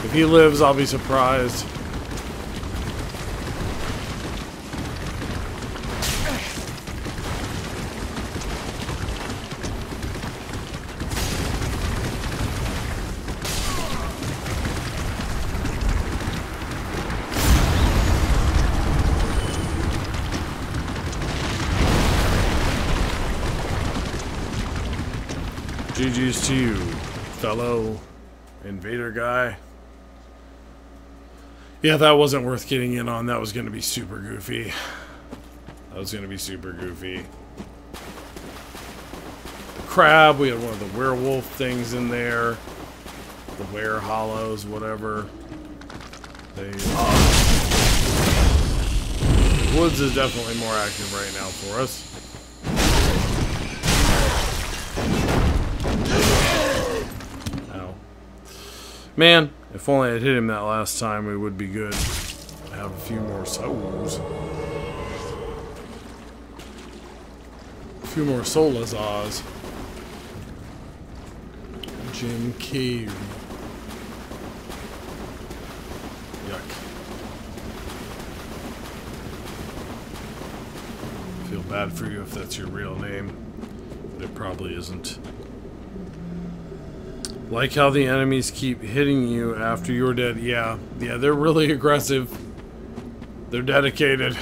If he lives, I'll be surprised. GG's to you, fellow invader guy. Yeah, that wasn't worth getting in on. That was going to be super goofy. Crab, we had one of the werewolf things in there. The were hollows, whatever. Woods is definitely more active right now for us. Ow. Man, if only I'd hit him that last time, we would be good. I have a few more souls. A few more Solazars. Jim Carrey. Yuck. Feel bad for you if that's your real name, but it probably isn't. Like how the enemies keep hitting you after you're dead. Yeah, they're really aggressive. They're dedicated.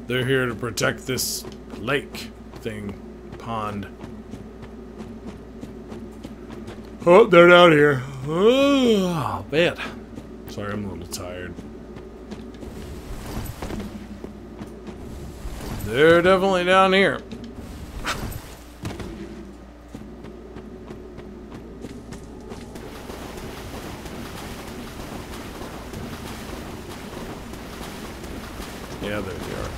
They're here to protect this lake thing, pond. Oh, they're down here. Oh, man. Sorry, I'm a little tired. They're definitely down here. Yeah, there they are.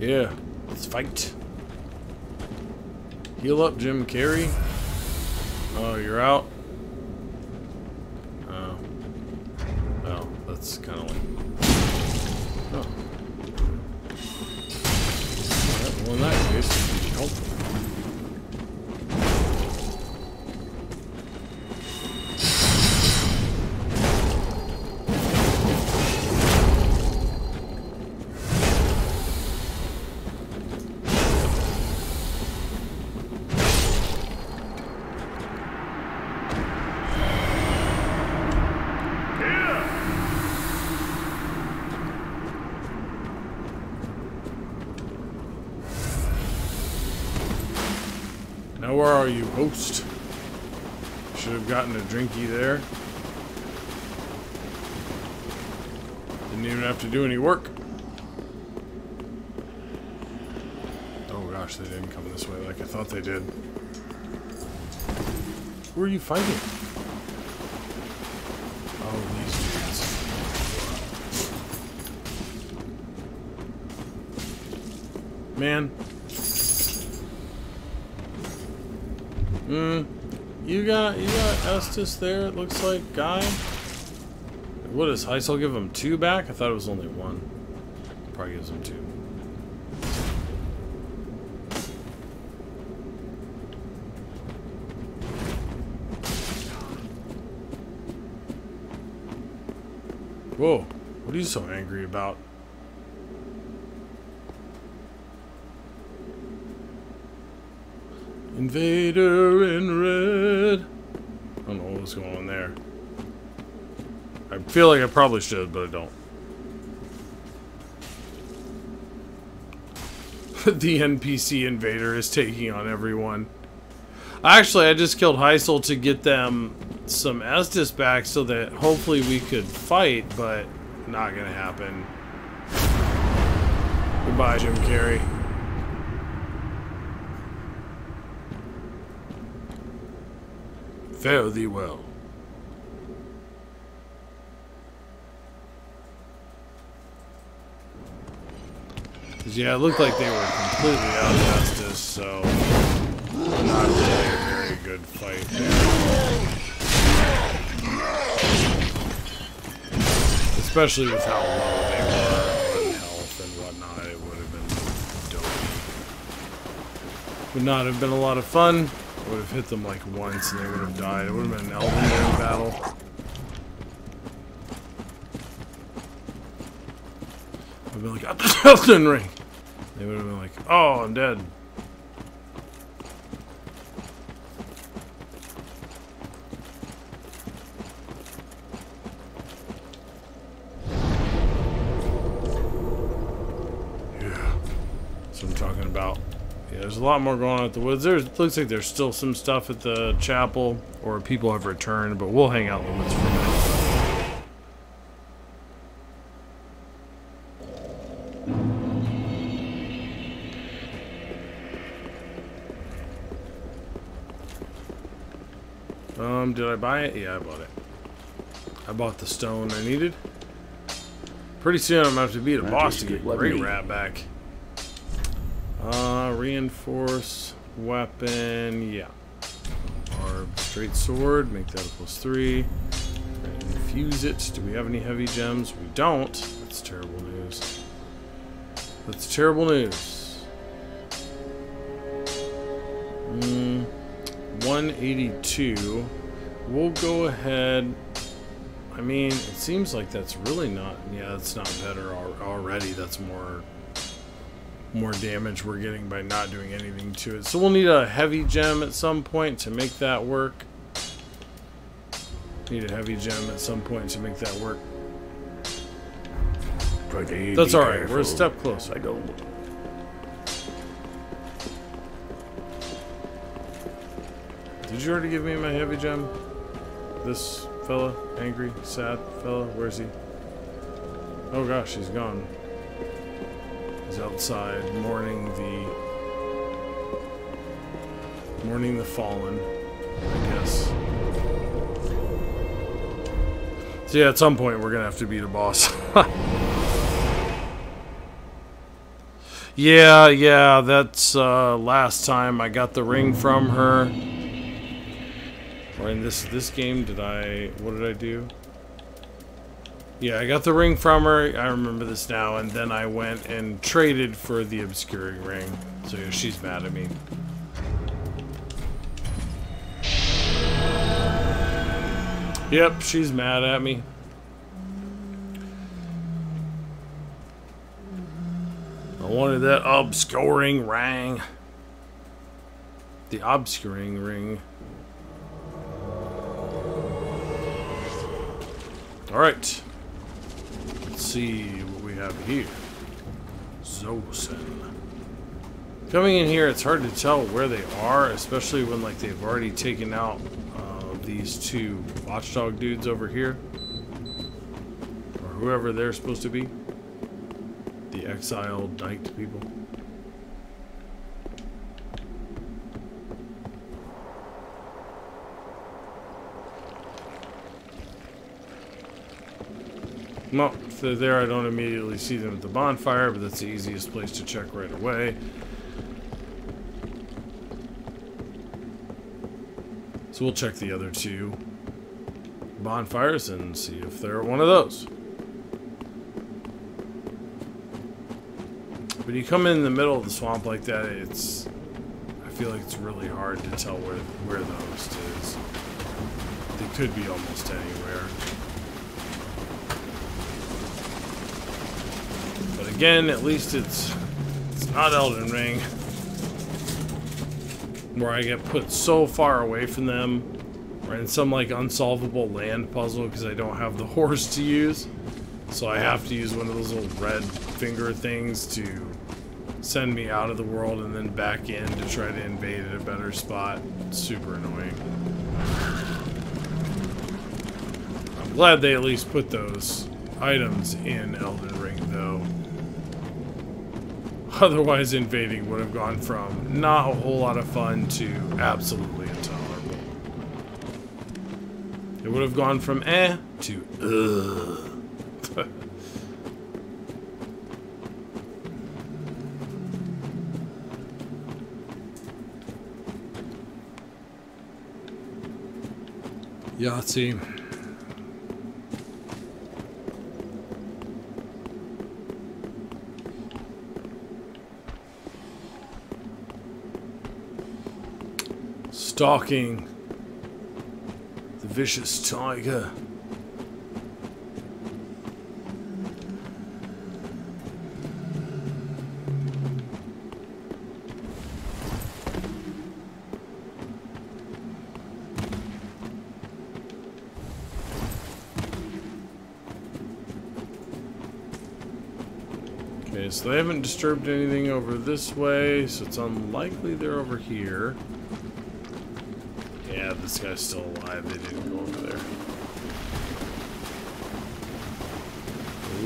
Yeah, let's fight. Heal up, Jim Carrey. Oh, you're out? Oh. Oh, that's kind of like... Oh. Alright, well in that case, it can be helpful. Now where are you, host? Should have gotten a drinky there. Didn't even have to do any work. Oh gosh, they didn't come this way like I thought they did. Who are you fighting? Oh, these dudes. Man. You got Estus there, it looks like, guy. What does Heisel give him 2 back? I thought it was only 1. Probably gives him 2. Whoa, what are you so angry about? Invader in red. I don't know what's going on there. I feel like I probably should, but I don't. The NPC invader is taking on everyone. Actually, I just killed Heisel to get them some Estus back so that hopefully we could fight, but not gonna happen. Goodbye, Jim Carrey. Fare thee well. Yeah, it looked like they were completely out of Estus, so not really a very good fight there. Especially with how low they were on health and whatnot, it would have been dope. Would not have been a lot of fun. Would have hit them like once and they would have died. It would have been an Elden Ring battle. I'd be like, got the Elden Ring! They would have been like, oh, I'm dead. Yeah. That's what I'm talking about. Yeah, there's a lot more going on at the woods. It looks like there's still some stuff at the chapel, or people have returned, but we'll hang out in the woods for a minute. Did I buy it? Yeah, I bought it. I bought the stone I needed. Pretty soon I'm gonna have to beat a boss to get Great Rat back. Reinforce weapon, yeah. Our straight sword, make that a +3. Infuse it. Do we have any heavy gems? We don't. That's terrible news. That's terrible news. 182. We'll go ahead. I mean, it seems like that's really not. Yeah, that's not better already. That's more damage we're getting by not doing anything to it. So we'll need a heavy gem at some point to make that work. Need a heavy gem at some point to make that work. That's alright. We're a step closer. I don't. Did you already give me my heavy gem? This fella? Angry? Sad fella? Where's he? Oh gosh, he's gone. He's outside mourning the fallen, I guess. So yeah, at some point we're gonna have to beat a boss. Yeah, that's last time I got the ring from her. Or in this game, what did I do? Yeah, I got the ring from her, I remember this now, and then I went and traded for the obscuring ring. So yeah, she's mad at me. Yep, she's mad at me. I wanted that obscuring ring. The obscuring ring. Alright. Let's see what we have here. Zosen. Coming in here, it's hard to tell where they are, especially when like they've already taken out these two watchdog dudes over here. Or whoever they're supposed to be. The exiled knight people. Well, if they're there, I don't immediately see them at the bonfire, but that's the easiest place to check right away. So we'll check the other two bonfires and see if they're one of those. When you come in the middle of the swamp like that, I feel like it's really hard to tell where the host is. They could be almost anywhere. But again, at least it's not Elden Ring, where I get put so far away from them, or in some like unsolvable land puzzle because I don't have the horse to use. So I have to use one of those little red finger things to send me out of the world and then back in to try to invade at a better spot. It's super annoying. I'm glad they at least put those items in Elden Ring though. Otherwise invading would have gone from not a whole lot of fun to absolutely intolerable. It would have gone from to ugh. Yahtzee. Stalking the vicious tiger. Okay, so they haven't disturbed anything over this way, so it's unlikely they're over here. Yeah, this guy's still alive. They didn't go over there.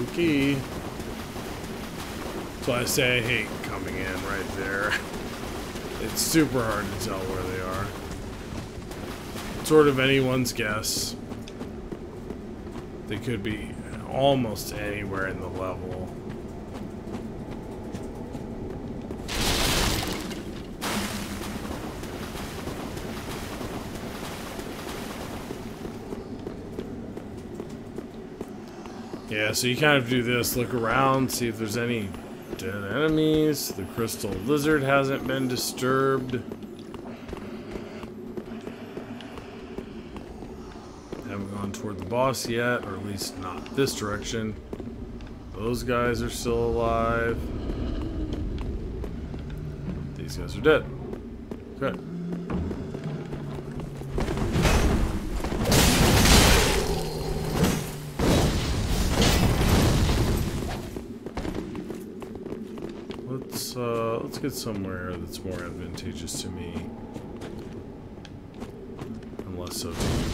Okay. That's why I say I hate coming in right there. It's super hard to tell where they are. It's sort of anyone's guess. They could be almost anywhere in the level. Yeah, so you kind of do this, look around, see if there's any dead enemies. The crystal lizard hasn't been disturbed. Haven't gone toward the boss yet, or at least not this direction. Those guys are still alive. These guys are dead. Okay. Let's get somewhere that's more advantageous to me. And less so to you.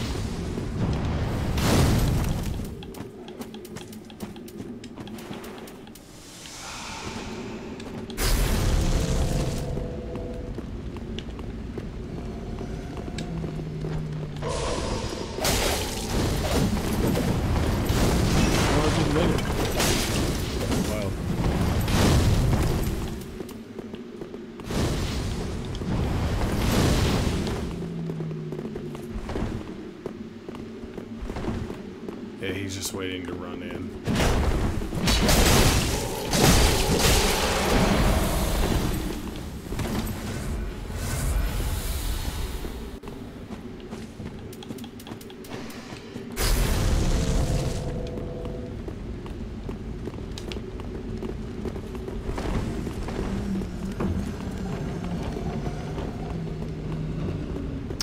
Yeah, he's just waiting to run in.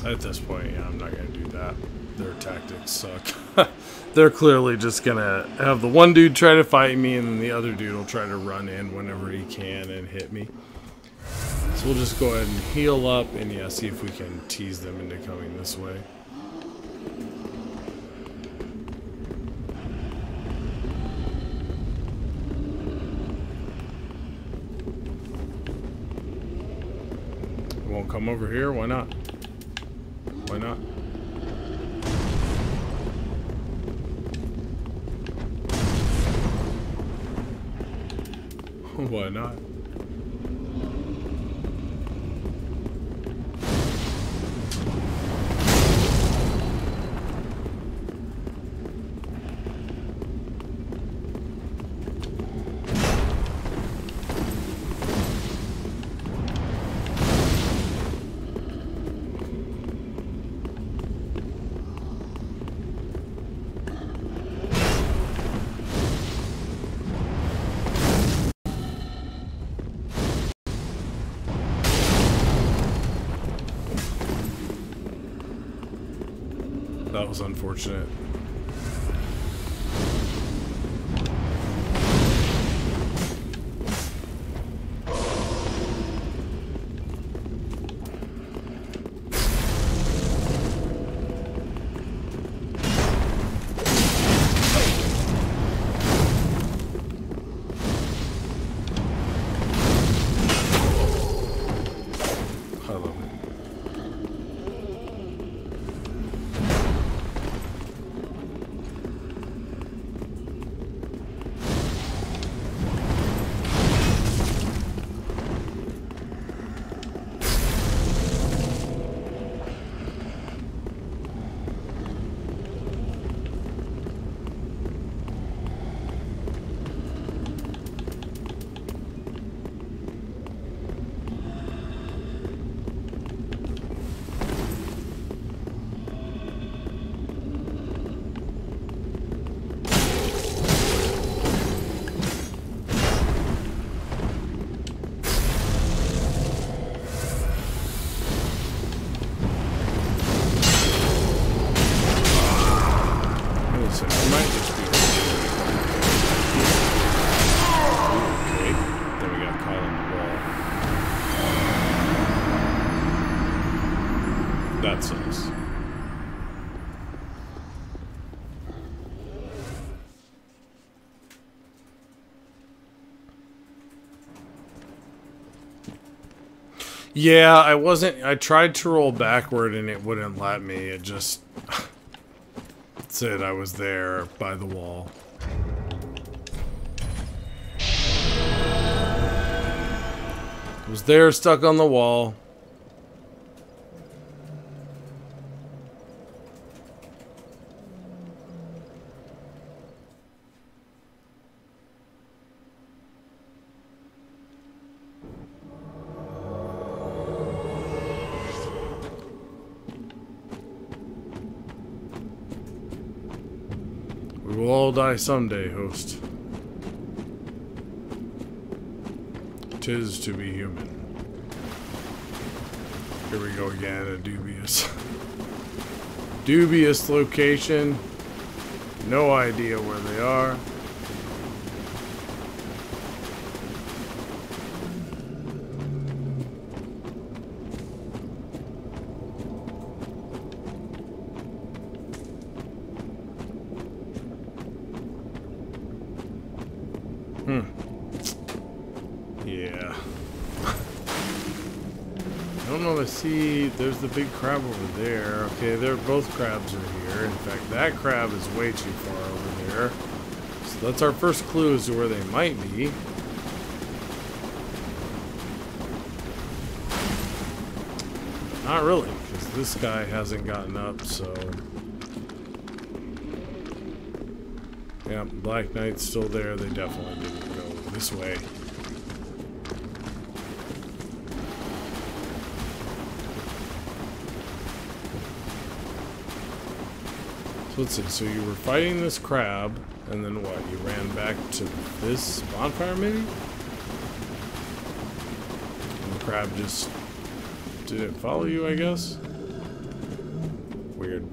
At this point, yeah, I'm not going to do that. Their tactics suck. They're clearly just going to have the one dude try to fight me, and then the other dude will try to run in whenever he can and hit me. So we'll just go ahead and heal up and, yeah, see if we can tease them into coming this way. Won't come over here? Why not? Why not? Why not? That was unfortunate. That sucks. Yeah, I tried to roll backward and it wouldn't let me. It just said I was there by the wall. I was there, stuck on the wall. We will all die someday, host. 'Tis to be human. Here we go again, a dubious location. No idea where they are. Yeah. I don't know if I see... There's the big crab over there. Okay, both crabs are here. In fact, that crab is way too far over there. So that's our first clue as to where they might be. Not really, because this guy hasn't gotten up, so... Yeah, Black Knight's still there. They definitely didn't go this way. So let's see. So you were fighting this crab, and then what? You ran back to this bonfire, maybe? And the crab just didn't follow you, I guess? Weird.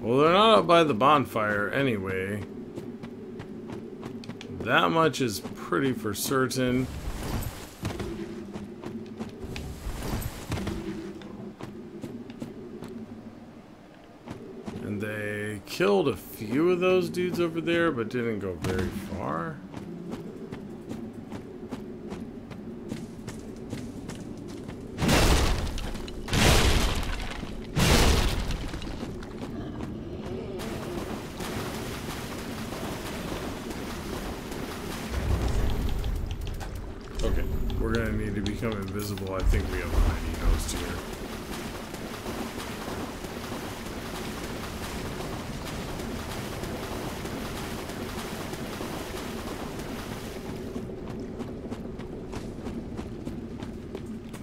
Well, they're not up by the bonfire anyway. That much is pretty for certain. And they killed a few of those dudes over there, but didn't go very far. Okay, we're gonna need to become invisible. I think we have a hiding host here.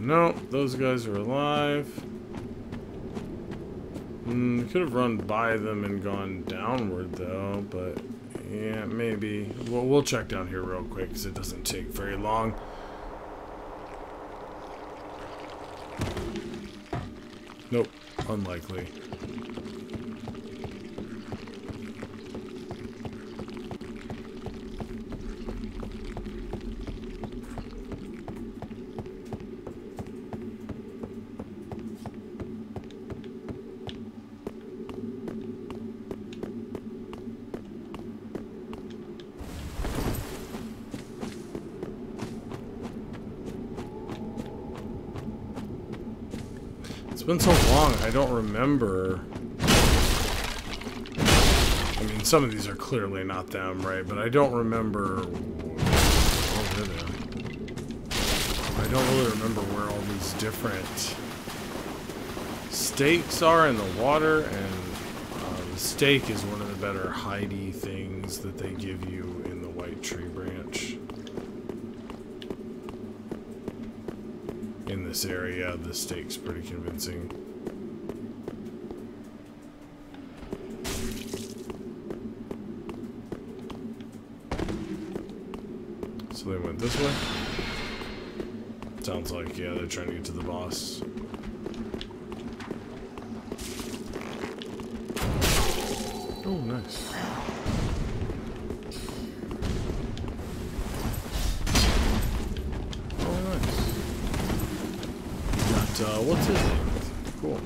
No, those guys are alive. Could have run by them and gone downward though, but yeah, maybe. We'll check down here real quick because it doesn't take very long. Nope, unlikely. It's been so long, I don't remember. I mean, some of these are clearly not them, right? But I don't remember. Oh, they're there. I don't really remember where all these different stakes are in the water, and the stake is one of the better hidey things that they give you in the White Tree Branch. In this area, the stake's pretty convincing. So they went this way? Sounds like, yeah, they're trying to get to the boss. Oh, nice. What's his name? Cool.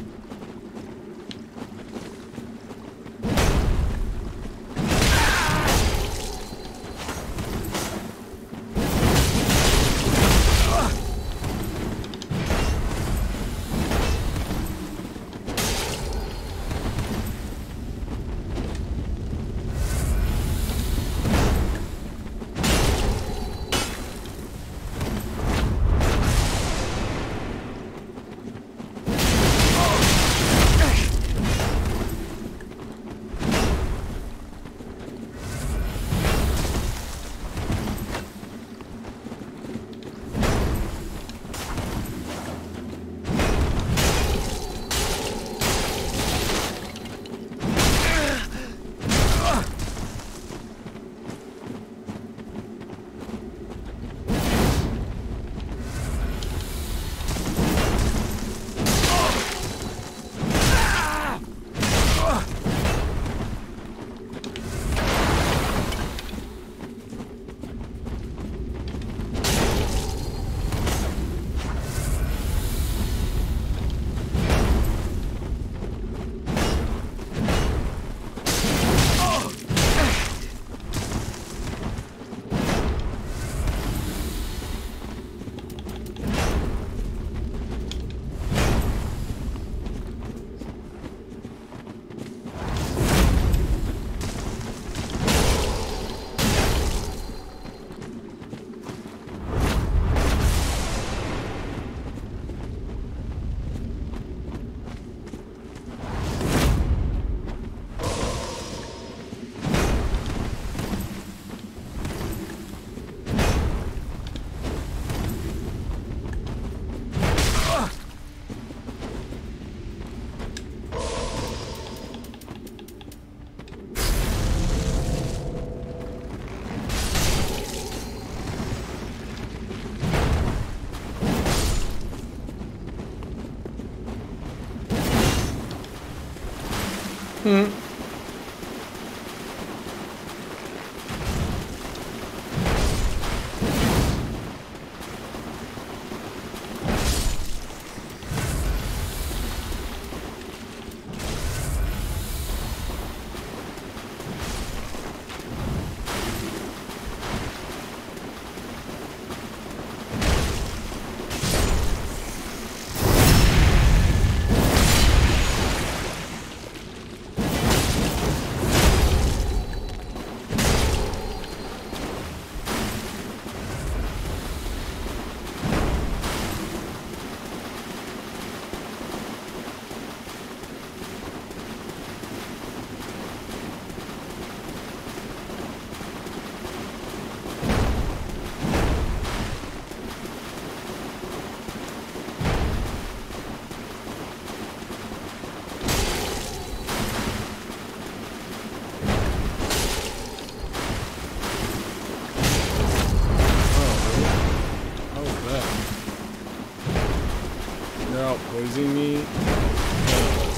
Poisoning me.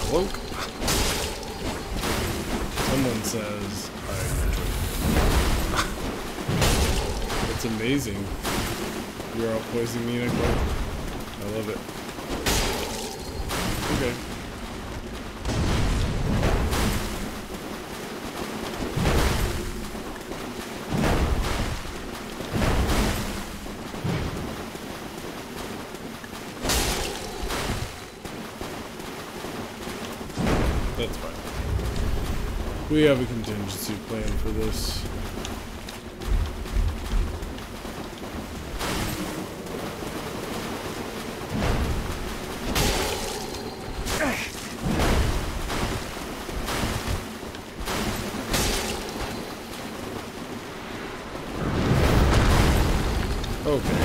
Cloak. Someone says it's amazing. You're out poisoning me in a cloak. I love it. Okay. That's fine. We have a contingency plan for this. Okay.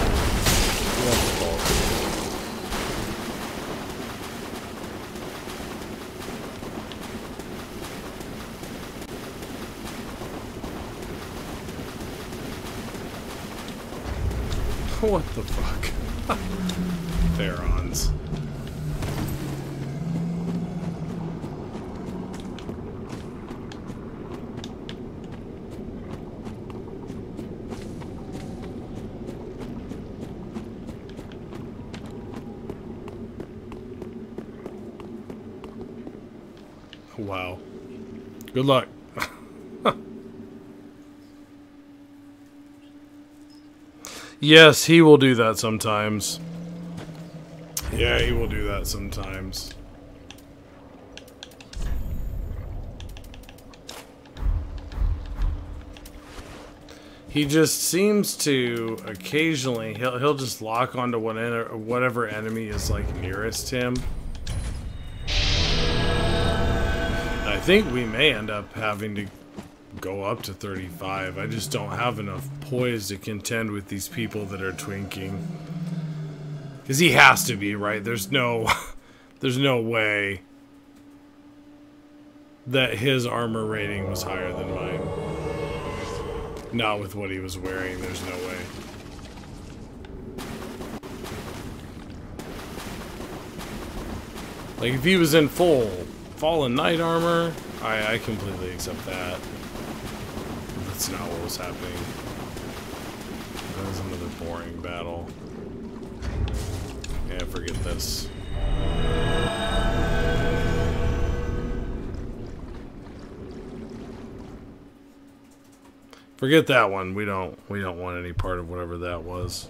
What the fuck? Therons. Wow. Good luck. Yes, he will do that sometimes. Yeah, he will do that sometimes. He just seems to occasionally he'll just lock onto whatever enemy is like nearest him. I think we may end up having to go up to 35. I just don't have enough poise to contend with these people that are twinking. Because he has to be, right? There's no way that his armor rating was higher than mine. Not with what he was wearing, there's no way. Like, if he was in full Fallen Knight armor, I completely accept that. That's not what was happening. That was another boring battle. Yeah, forget this. Forget that one. We don't want any part of whatever that was.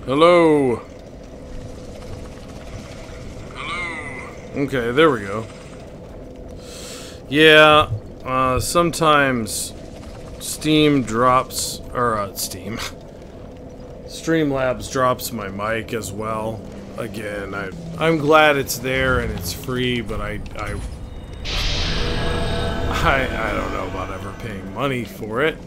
Hello. Hello. Okay, there we go. Yeah, sometimes Steam drops, or Steam. Streamlabs drops my mic as well. Again, I'm glad it's there and it's free, but I don't know about ever paying money for it.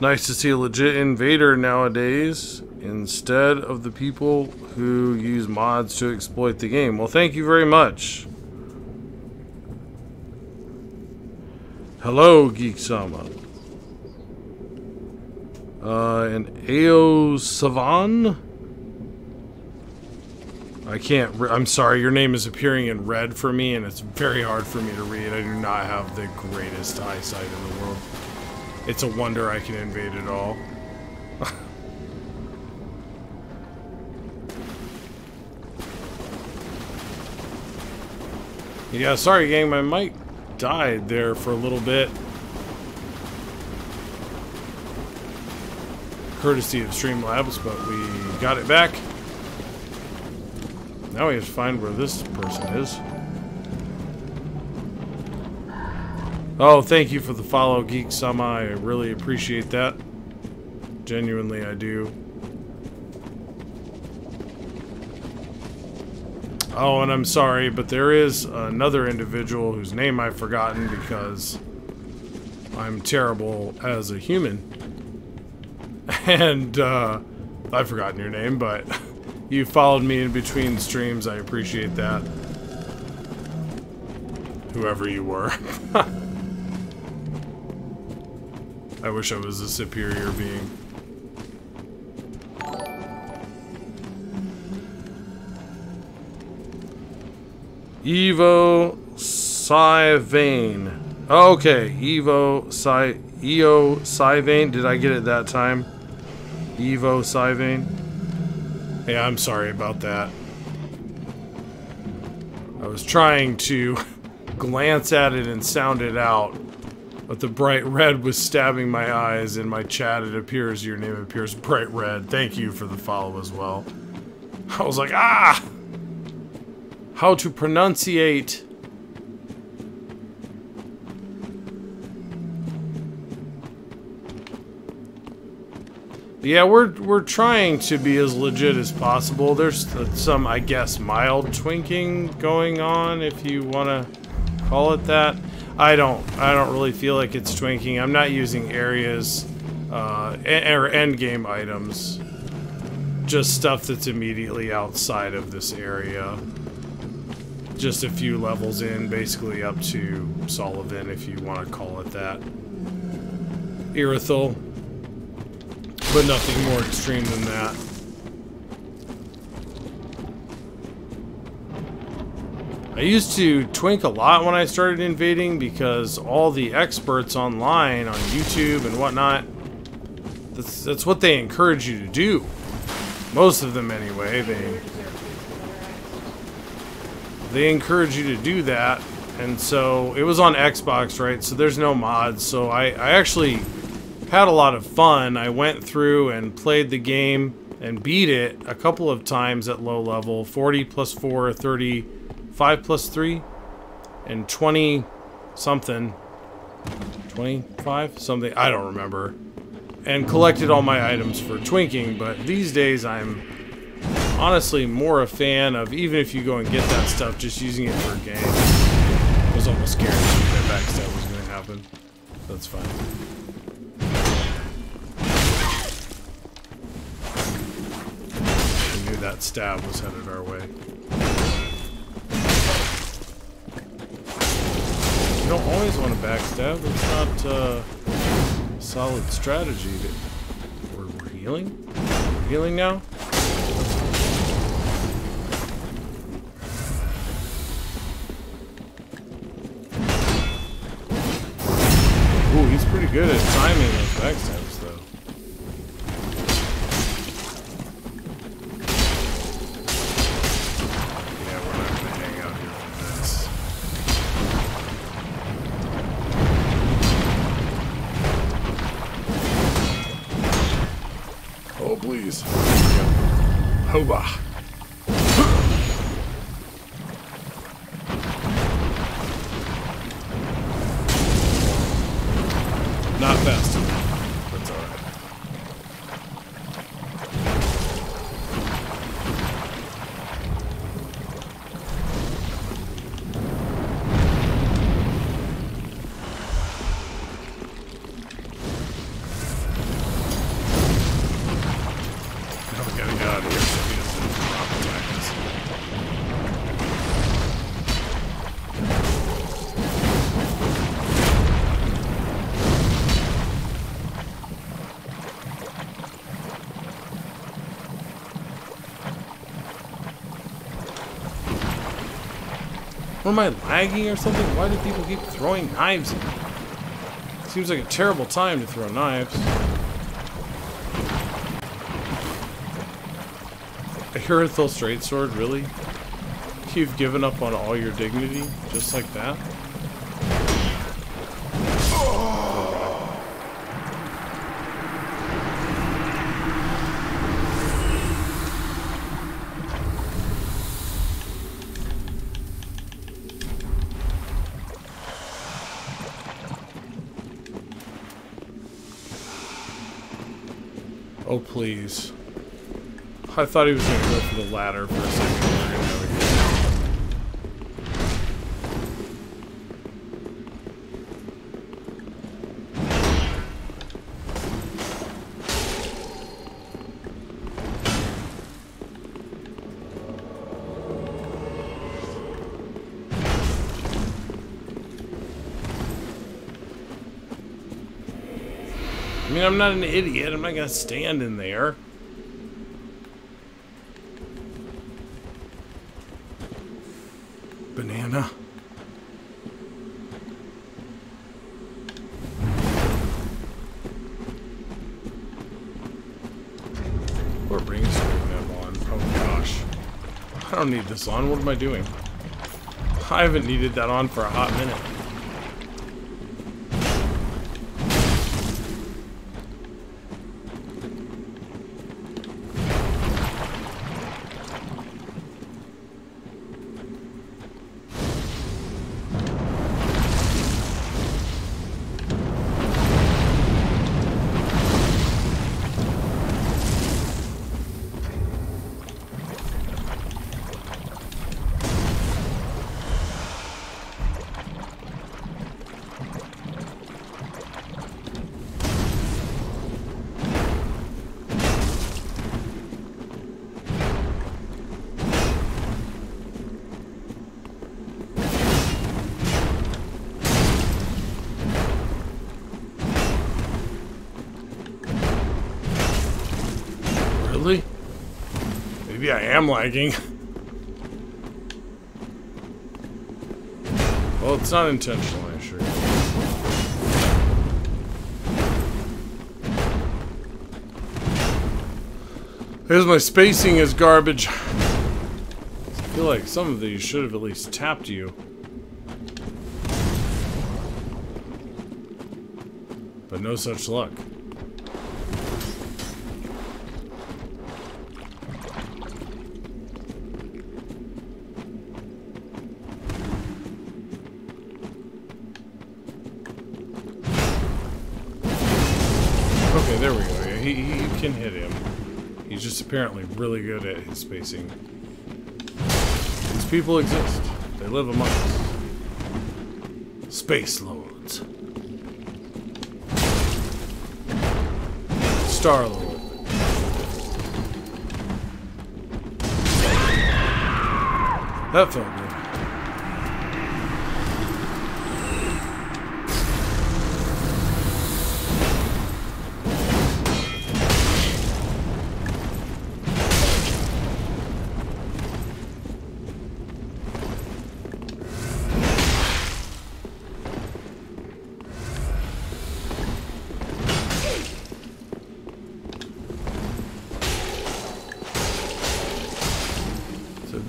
Nice to see a legit invader nowadays instead of the people who use mods to exploit the game. Well, thank you very much. Hello, Geek-sama. And Ao Savan? I can't, I'm sorry, your name is appearing in red for me and it's very hard for me to read. I do not have the greatest eyesight in the world. It's a wonder I can invade it all. Yeah, sorry gang, my mic died there for a little bit. Courtesy of Streamlabs, but we got it back. Now we have to find where this person is. Oh, thank you for the follow, Geek-sama. I really appreciate that. Genuinely, I do. Oh, and I'm sorry, but there is another individual whose name I've forgotten because I'm terrible as a human. And, I've forgotten your name, but you followed me in between streams. I appreciate that. Whoever you were. I wish I was a superior being. Evo Sivane. Oh, okay, Eo Sivane. Did I get it that time? Evo Sivane. Hey, I'm sorry about that. I was trying to glance at it and sound it out, but the bright red was stabbing my eyes. In my chat, it appears your name appears bright red. Thank you for the follow as well. I was like, ah! How to pronunciate. Yeah, we're trying to be as legit as possible. There's some, I guess, mild twinking going on, if you want to call it that. I don't really feel like it's twinking. I'm not using areas or end game items. Just stuff that's immediately outside of this area. Just a few levels in, basically up to Sullivan, if you want to call it that. Irithyll. But nothing more extreme than that. I used to twink a lot when I started invading because all the experts online on YouTube and whatnot, that's what they encourage you to do. Most of them anyway, they encourage you to do that. And so it was on Xbox, right? So there's no mods. So I actually had a lot of fun. I went through and played the game and beat it a couple of times at low level. 40 plus 4, 35 plus 3, and 20 something. 25 something, I don't remember. And collected all my items for twinking, but these days I'm honestly more a fan of, even if you go and get that stuff, just using it for a game. I was almost scared that backstab was going to happen. That's fine. I knew that stab was headed our way. You don't always want to backstab. It's not a solid strategy. We're healing? We're healing now? Ooh, he's pretty good at timing those backstabs, though. Yeah, we're not gonna hang out here for this. Oh, please. Hoba. Not fast enough. That's alright. Now we gotta get out of here so he doesn't drop attack us. Or am I lagging or something? Why do people keep throwing knives at me? Seems like a terrible time to throw knives. A Hirathil straight sword, really? You've given up on all your dignity? Just like that? Oh, please. I thought he was going to go for the ladder for a second. I mean, I'm not an idiot. I'm not going to stand in there. Banana. Or brainstorming them on. Oh gosh. I don't need this on. What am I doing? I haven't needed that on for a hot minute. Really? Maybe I am lagging. Well, it's not intentional, I assure you. Here's my spacing is garbage. I feel like some of these should have at least tapped you. But no such luck. Okay, there we go. Yeah, he can hit him. He's just apparently really good at his spacing. These people exist. They live among us. Space Lords. Star-Lord. That felt good.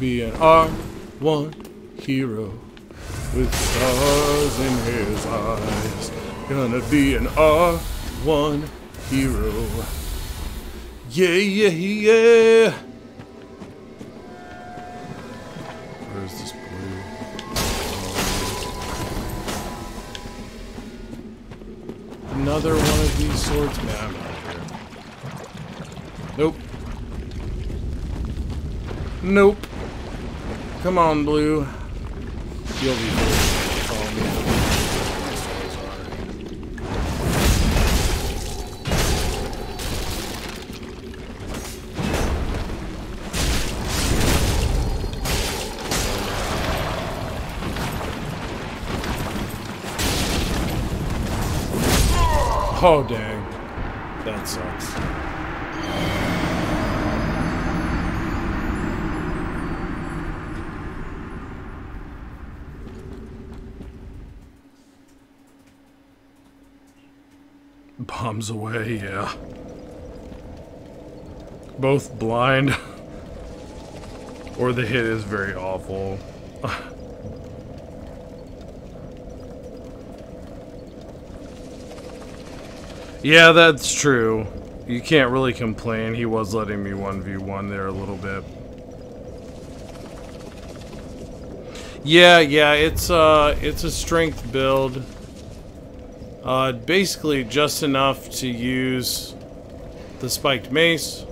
be an R1 hero with stars in his eyes. Gonna be an R1 hero. Yeah, yeah, yeah. Where's this blue? Another one of these swords? Nah, I'm not here. Nope. Nope. Come on, blue. You'll be here. Follow me. Oh, dang. That sucks. Bombs away, yeah. Both blind. Or the hit is very awful. Yeah, that's true. You can't really complain. He was letting me 1v1 there a little bit. Yeah, it's a strength build. Basically just enough to use the spiked mace.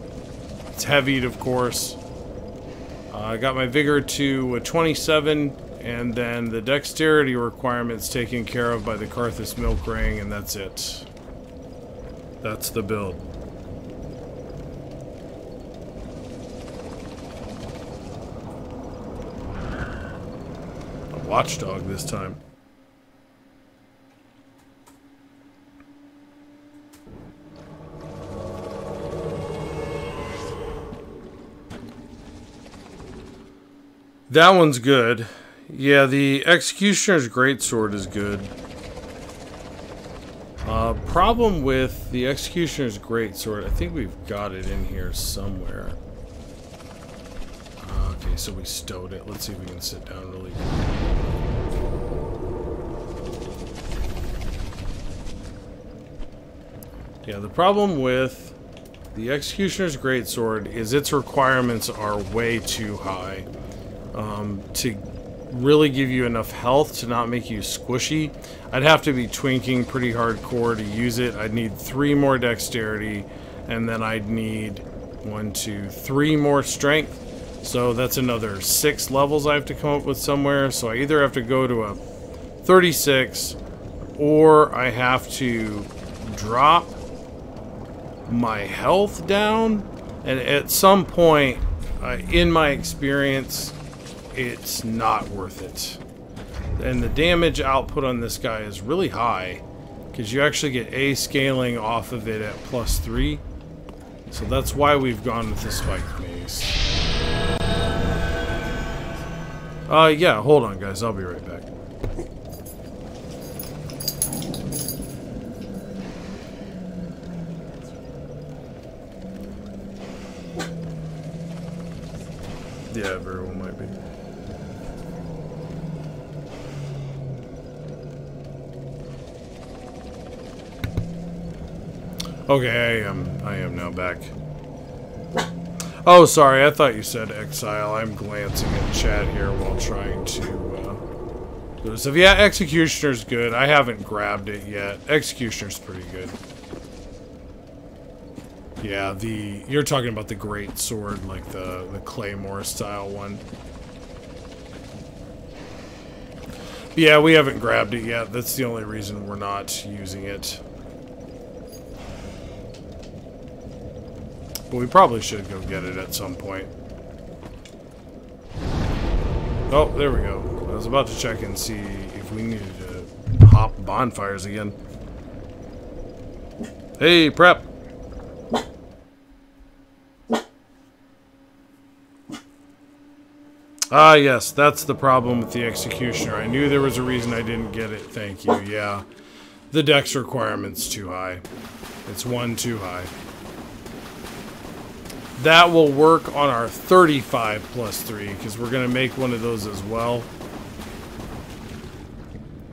It's heavied, of course. I got my vigor to a 27, and then the dexterity requirements taken care of by the Karthus milk ring, and that's it. That's the build. A watchdog this time. That one's good. Yeah, the Executioner's Greatsword is good. Problem with the Executioner's Greatsword, I think we've got it in here somewhere. Okay, so we stowed it. Let's see if we can sit down really quick. Yeah, the problem with the Executioner's Greatsword is its requirements are way too high. To really give you enough health to not make you squishy, I'd have to be twinking pretty hardcore to use it. I'd need 3 more dexterity, and then I'd need 1, 2, 3 more strength. So that's another 6 levels I have to come up with somewhere. So I either have to go to a 36, or I have to drop my health down. And at some point, in my experience, it's not worth it. And the damage output on this guy is really high, because you actually get A scaling off of it at +3. So that's why we've gone with the spiked mace. Yeah, hold on guys, I'll be right back. Yeah, very well might be. Okay, I am now back. Oh, sorry, I thought you said exile. I'm glancing at chat here while trying to do stuff. Yeah, Executioner's good. I haven't grabbed it yet. Executioner's pretty good. Yeah, you're talking about the great sword, like the Claymore style one. Yeah, we haven't grabbed it yet. That's the only reason we're not using it. But we probably should go get it at some point. Oh, there we go. I was about to check and see if we needed to hop bonfires again. Hey, prep! Ah, yes, that's the problem with the Executioner. I knew there was a reason I didn't get it. Thank you, yeah. The dex requirement's too high. It's 1 too high. That will work on our 35 plus 3, because we're going to make one of those as well.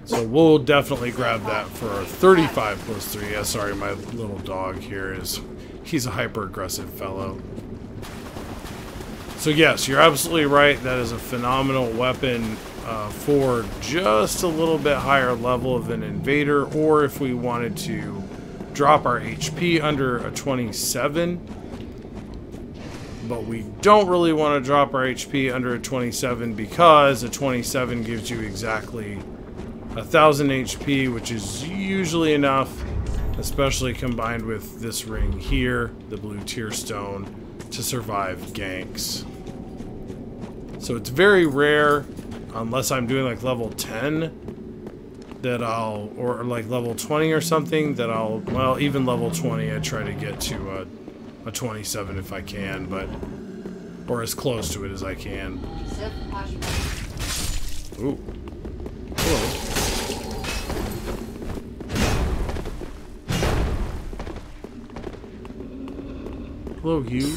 So we'll definitely grab that for our 35 plus 3. Yeah, sorry, my little dog here he's a hyper-aggressive fellow. So yes, you're absolutely right. That is a phenomenal weapon for just a little bit higher level of an invader, or if we wanted to drop our HP under a 27. But we don't really want to drop our HP under a 27 because a 27 gives you exactly 1,000 HP, which is usually enough, especially combined with this ring here, the blue tier stone, to survive ganks. So it's very rare, unless I'm doing like level 10, that I'll, or like level 20 or something, that I'll, well, even level 20, I try to get to a 27 if I can, but, or as close to it as I can. Ooh. Hello. Hello, you.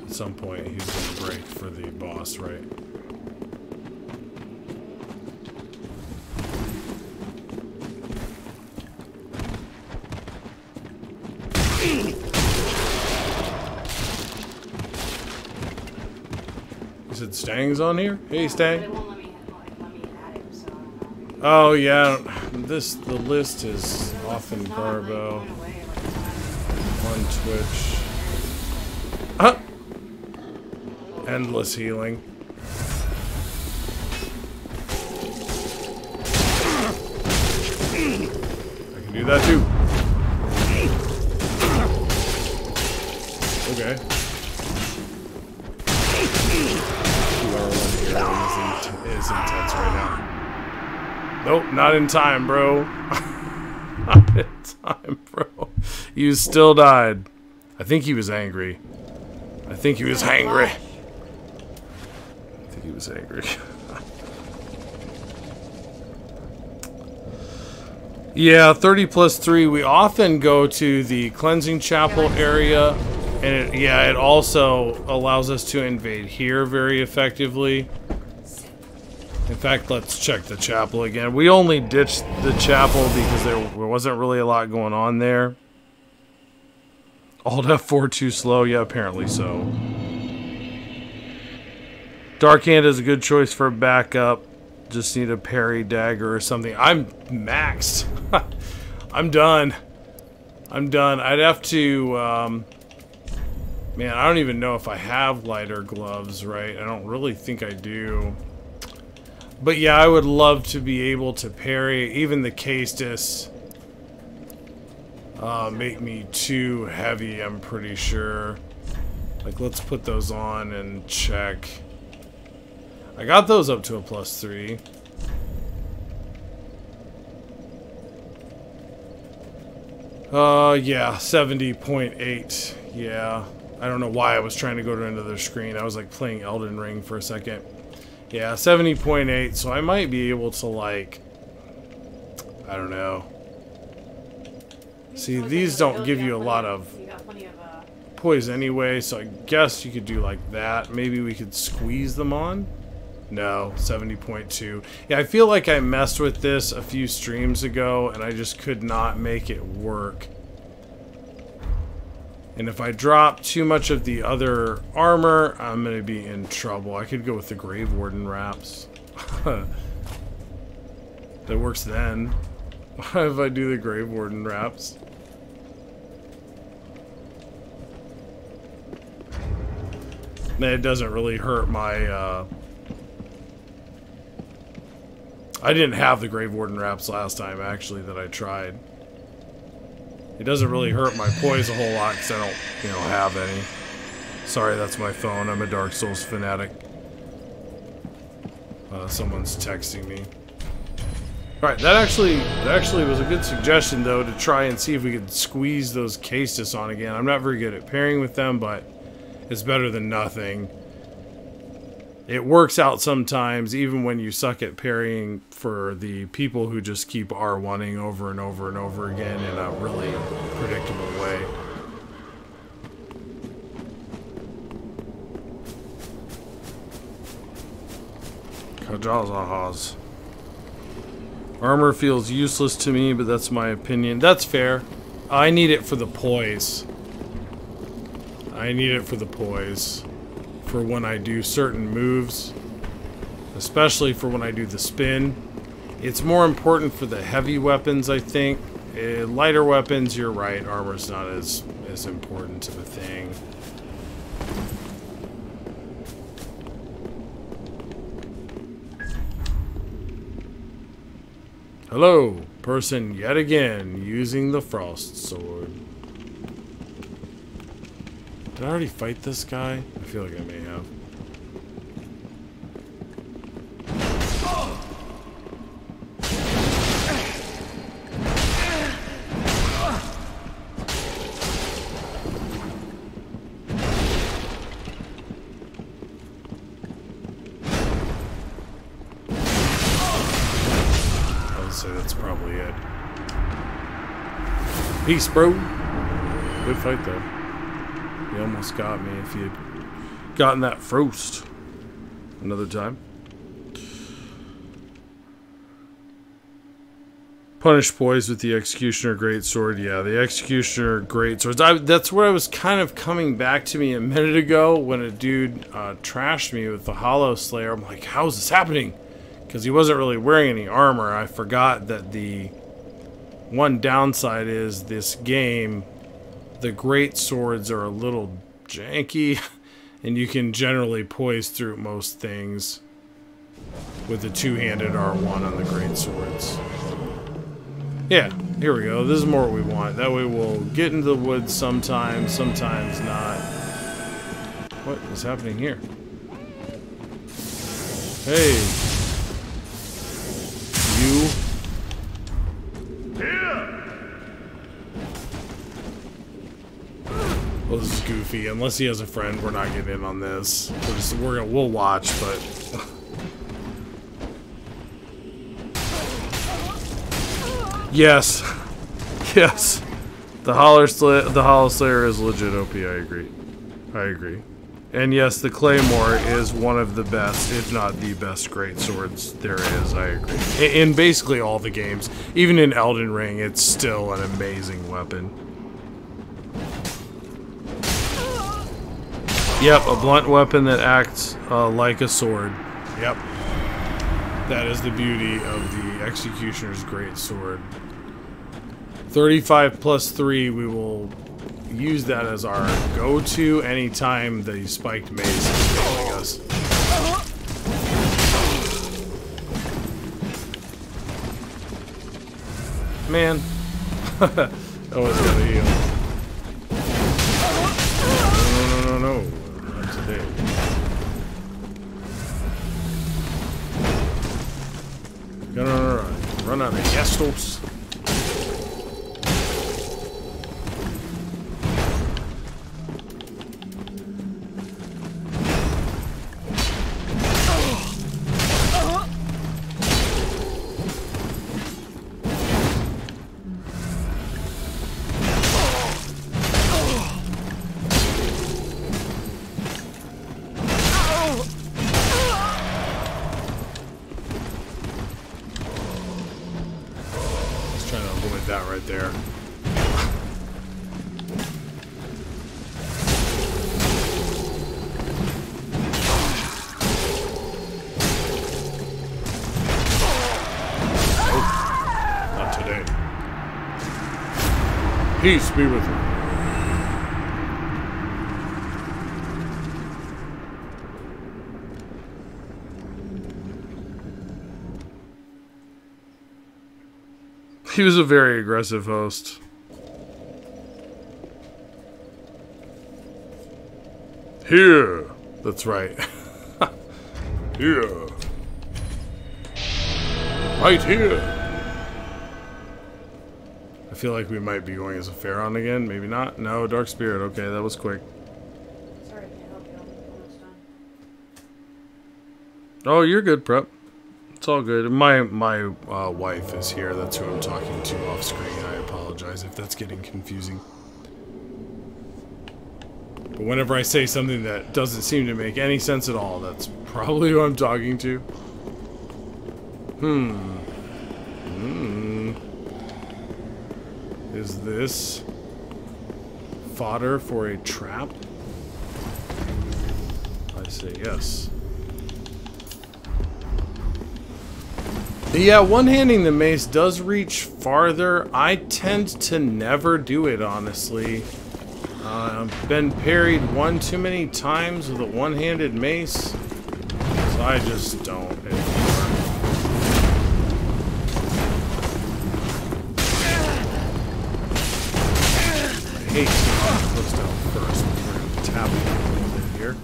At some point, he's gonna break for the boss, right? You said Stang's on here? Hey, Stang. It won't let me add him, so I don't know. Oh yeah, the list is often Garbo on Twitch. Huh? Endless healing. I can do that too. Okay. 2 hour one here is intense right now. Nope, not in time, bro. Not in time, bro. You still died. I think he was angry. I think he was hangry. I think he was angry. Yeah, 30 plus 3. We often go to the cleansing chapel area, and it also allows us to invade here very effectively. In fact, let's check the chapel again. We only ditched the chapel because there wasn't really a lot going on there. Alt F4 too slow? Yeah, apparently so. Dark Hand is a good choice for backup. Just need a parry dagger or something. I'm maxed. I'm done. I'm done. I'd have to... man, I don't even know if I have lighter gloves, right? I don't really think I do. But yeah, I would love to be able to parry. Even the Castus make me too heavy, I'm pretty sure. Like, let's put those on and check. I got those up to a plus 3. Yeah, 70.8. Yeah. I don't know why I was trying to go to another screen. I was like playing Elden Ring for a second. Yeah, 70.8, so I might be able to, like, I don't know. See, these don't give you a lot of poise anyway, so I guess you could do like that. Maybe we could squeeze them on? No, 70.2. Yeah, I feel like I messed with this a few streams ago, and I just could not make it work. And if I drop too much of the other armor, I'm going to be in trouble. I could go with the Grave Warden wraps. That works then. If I do the Grave Warden wraps. It doesn't really hurt my... I didn't have the Grave Warden wraps last time, actually, that I tried. It doesn't really hurt my poise a whole lot because I don't, have any. Sorry, that's my phone. I'm a Dark Souls fanatic. Someone's texting me. Alright, that actually was a good suggestion, though, to try and see if we could squeeze those Castus on again. I'm not very good at pairing with them, but it's better than nothing. it works out sometimes, even when you suck at parrying, for the people who just keep R1ing over and over and over again in a really predictable way. Kajazahas. Armor feels useless to me, but that's my opinion. That's fair. I need it for the poise. I need it for the poise. For when I do certain moves. Especially for when I do the spin. It's more important for the heavy weapons, I think. Lighter weapons, you're right. Armor's not as important of a thing. Hello, person yet again using the frost sword. Did I already fight this guy? I feel like I may have. Say that's probably it. Peace, bro. Good fight, though. You almost got me if you'd gotten that frost another time. Punish poise with the Executioner Greatsword. Yeah, the Executioner Greatswords. That's where I was kind of coming back to me a minute ago when a dude trashed me with the Hollow Slayer. I'm like, how is this happening? Because he wasn't really wearing any armor. I forgot that the one downside is this game, the great swords are a little janky, and you can generally poise through most things with the two-handed R1 on the great swords. Yeah, here we go. This is more what we want. That way we'll get into the woods sometimes, sometimes not. What is happening here? Hey. You. Well, this is goofy. Unless he has a friend, we're not getting in on this. We'll watch, but yes, yes. The Hollow Slayer is legit OP. I agree. And yes, the Claymore is one of the best, if not the best, great swords there is. I agree. In basically all the games, even in Elden Ring, it's still an amazing weapon. Yep, a blunt weapon that acts like a sword. Yep. That is the beauty of the Executioner's Great Sword. 35 plus 3, we will use that as our go-to anytime the spiked mace is failing us. Man. Always gotta heal. No. Not today. Gonna run out of gestos. That right there. Oh, not today. Peace be with you. He was a very aggressive host. Here. That's right. Here. Right here. I feel like we might be going as a Pharaon again. Maybe not. No, Dark Spirit. Okay, that was quick. Sorry, I can't help you. I'm almost Oh, you're good, Prep. It's all good. My wife is here. That's who I'm talking to off screen. I apologize if that's getting confusing. But whenever I say something that doesn't seem to make any sense at all, that's probably who I'm talking to. Is this fodder for a trap? I say yes. Yeah, one-handing the mace does reach farther. I tend to never do it, honestly. I've been parried one too many times with a one-handed mace, so I just don't anymore. I hate to push down first. We're going to tap it a little bit here.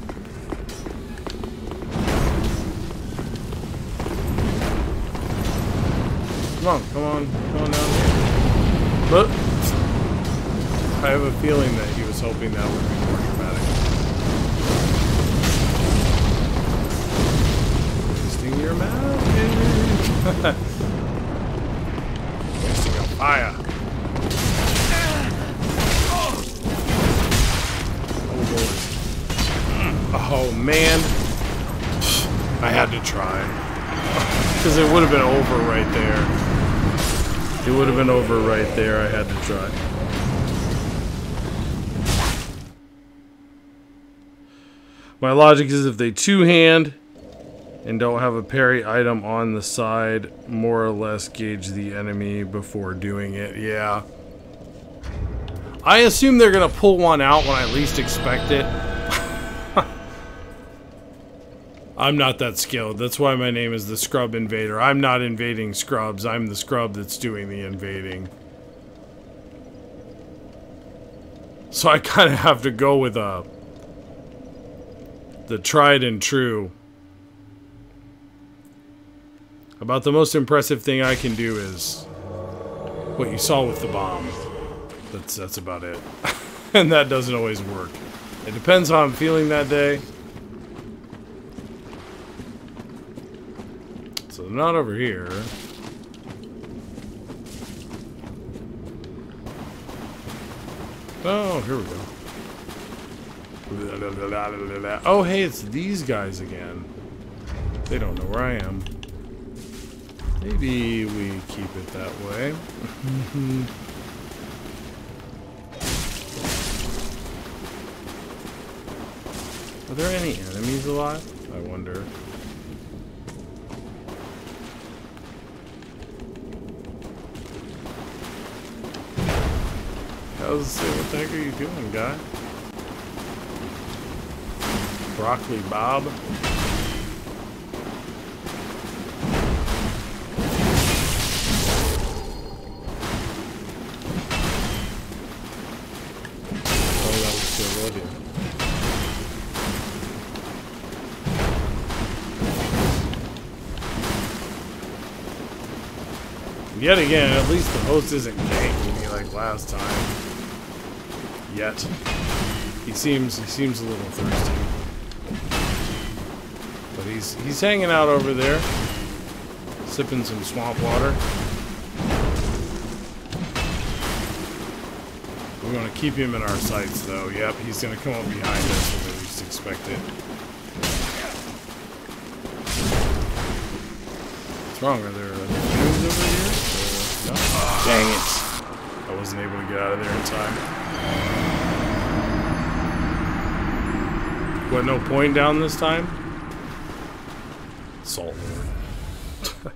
Come on down here. But I have a feeling that he was hoping that would be more dramatic. Wasting your magic. Wasting your fire. Oh man. I had to try. Because it would have been over right there. It would have been over right there. I had to try. My logic is if they two-hand and don't have a parry item on the side, more or less gauge the enemy before doing it. Yeah. I assume they're going to pull one out when I least expect it. I'm not that skilled. That's why my name is the Scrub Invader. I'm not invading scrubs. I'm the scrub that's doing the invading. So I kind of have to go with the tried and true. About the most impressive thing I can do is what you saw with the bomb. That's about it. And that doesn't always work. It depends how I'm feeling that day. So they're not over here. Oh, here we go. Oh, hey, it's these guys again. They don't know where I am. Maybe we keep it that way. Are there any enemies alive? I wonder. I was saying, what the heck are you doing, guy? Broccoli Bob? Oh, that was still loading. Yet again, at least the host isn't ganking me like last time. Yet. He seems a little thirsty. But he's hanging out over there. Sipping some swamp water. We're gonna keep him in our sights though. Yep, he's gonna come up behind us when we least expect it. What's wrong? Are there enemies over here? No? Dang it. I wasn't able to get out of there in time. What, no point down this time? Salt Lord.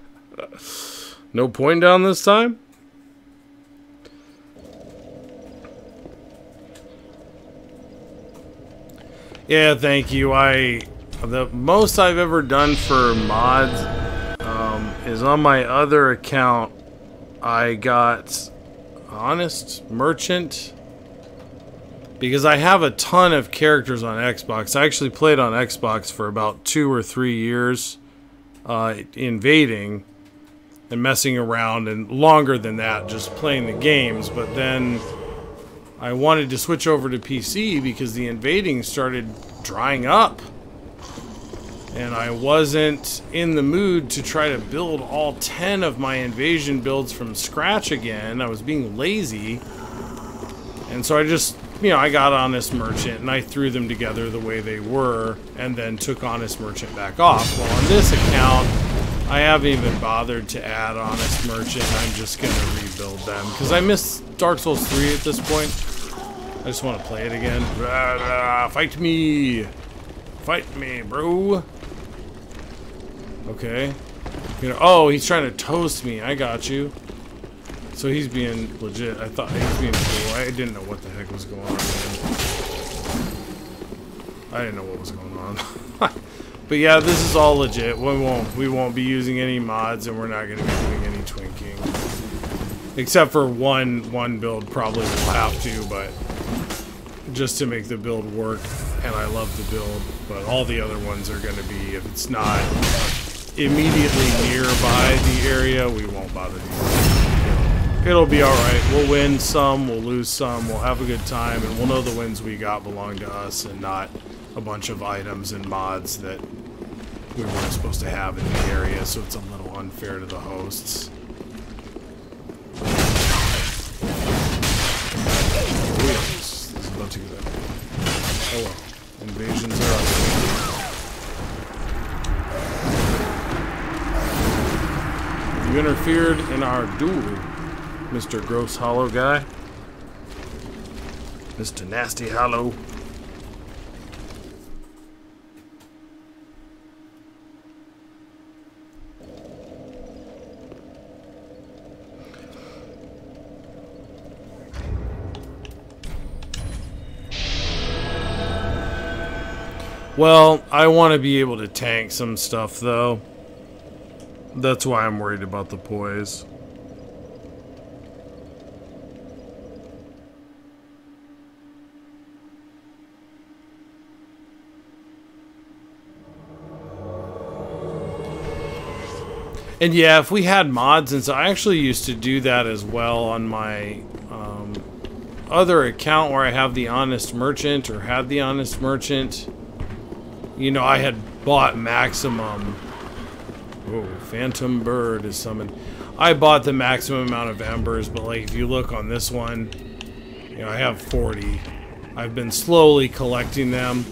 No point down this time? Yeah, thank you. The most I've ever done for mods is on my other account. I got Honest Merchant because I have a ton of characters on Xbox. I actually played on Xbox for about 2 or 3 years, invading and messing around, and longer than that, just playing the games. But then I wanted to switch over to PC because the invading started drying up. and I wasn't in the mood to try to build all 10 of my invasion builds from scratch again. I was being lazy, and so I just, you know, I got Honest Merchant and I threw them together the way they were and then took Honest Merchant back off. Well, on this account, I haven't even bothered to add Honest Merchant. I'm just going to rebuild them because I miss Dark Souls 3 at this point. I just want to play it again. Rah, rah, fight me! Fight me, bro! Okay. You know, oh, he's trying to toast me. I got you. So he's being legit. I thought he was being cool. I didn't know what the heck was going on, man. I didn't know what was going on. But yeah, this is all legit. We won't be using any mods, and we're not going to be doing any twinking. Except for one build probably we'll have to, but just to make the build work. And I love the build, but all the other ones are going to be, if it's not immediately nearby the area, we won't bother doing it. It'll be alright. We'll win some, we'll lose some, we'll have a good time, and we'll know the wins we got belong to us and not a bunch of items and mods that we weren't supposed to have in the area, so it's a little unfair to the hosts. Oh yes, this is about to get up. Oh well. Invasions are up. You interfered in our duel, Mr. Gross Hollow guy. Mr. Nasty Hollow. Well, I want to be able to tank some stuff, though. That's why I'm worried about the poise. And yeah, if we had mods, and so I actually used to do that as well on my other account where I have the Honest Merchant, or had the Honest Merchant. You know, I had bought maximum. Oh, Phantom Bird is summoned. I bought the maximum amount of embers, but like if you look on this one, you know, I have 40. I've been slowly collecting them.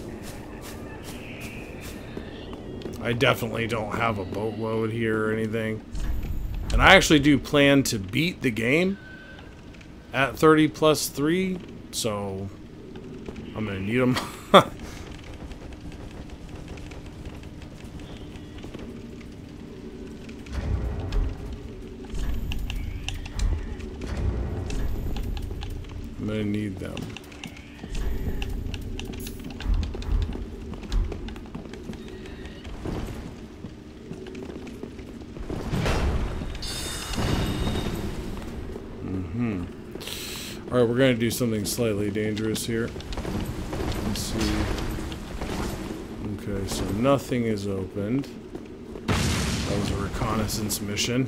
I definitely don't have a boatload here or anything. And I actually do plan to beat the game at 30 plus 3, so I'm gonna need them. I'm gonna need them. Alright, we're gonna do something slightly dangerous here. Let's see. Okay, so nothing is opened. That was a reconnaissance mission.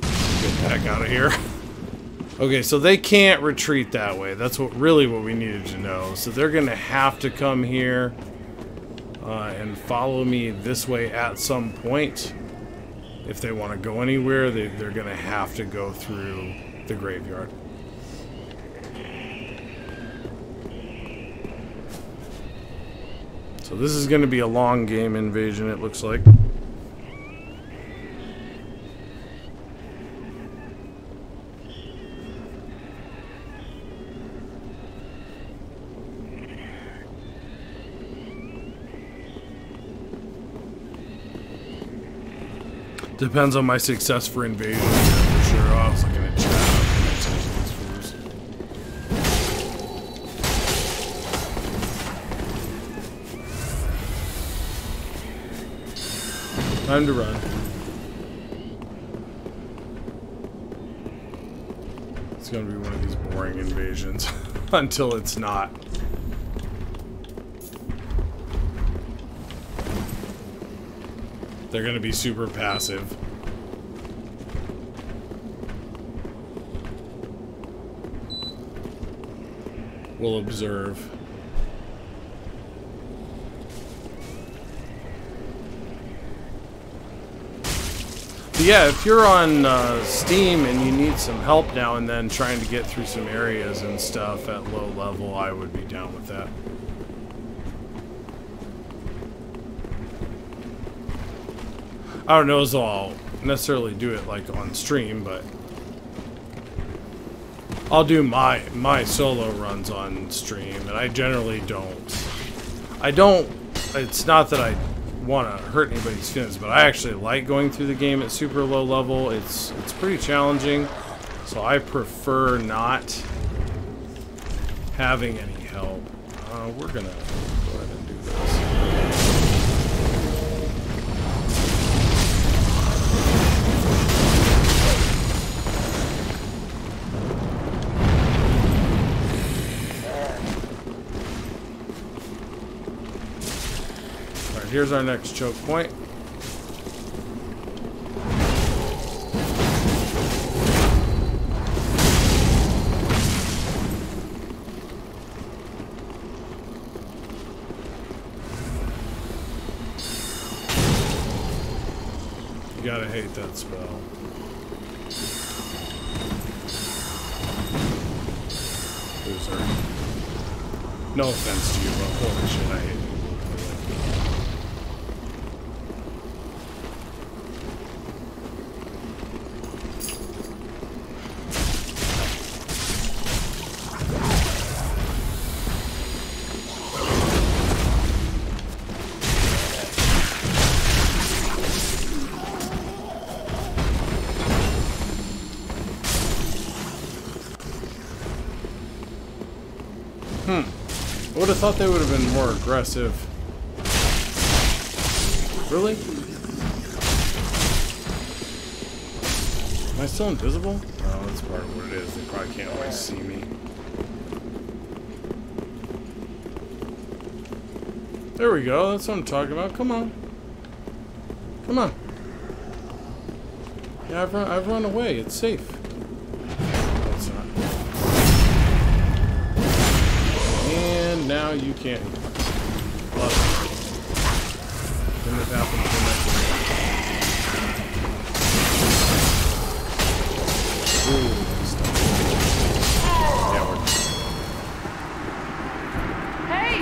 Get the heck out of here. Okay, so they can't retreat that way. That's really what we needed to know. So they're going to have to come here and follow me this way at some point. If they want to go anywhere, they're going to have to go through the graveyard. So this is going to be a long game invasion, it looks like. Depends on my success for invasion, yeah, for sure. Oh, I was looking at chat. Time to run. It's gonna be one of these boring invasions until it's not. They're gonna be super passive. We'll observe. yeah, if you're on Steam and you need some help now and then trying to get through some areas and stuff at low level, I would be down with that. I don't know as though I'll necessarily do it like on stream, but I'll do my solo runs on stream, and I generally don't. It's not that I want to hurt anybody's feelings, but I actually like going through the game at super low level. It's pretty challenging, so I prefer not having any help. We're gonna go ahead and do this. Here's our next choke point. You gotta hate that spell. Loser. No offense to you, but holy shit, I hate it. I would have thought they would have been more aggressive. Really? Am I still invisible? Oh, that's part of what it is. They probably can't always see me. There we go. That's what I'm talking about. Come on. Come on. Yeah, I've run away. It's safe. It's not. And now you can't. Love it. Didn't have happened to Ooh, stuff. Yeah, we're Hey!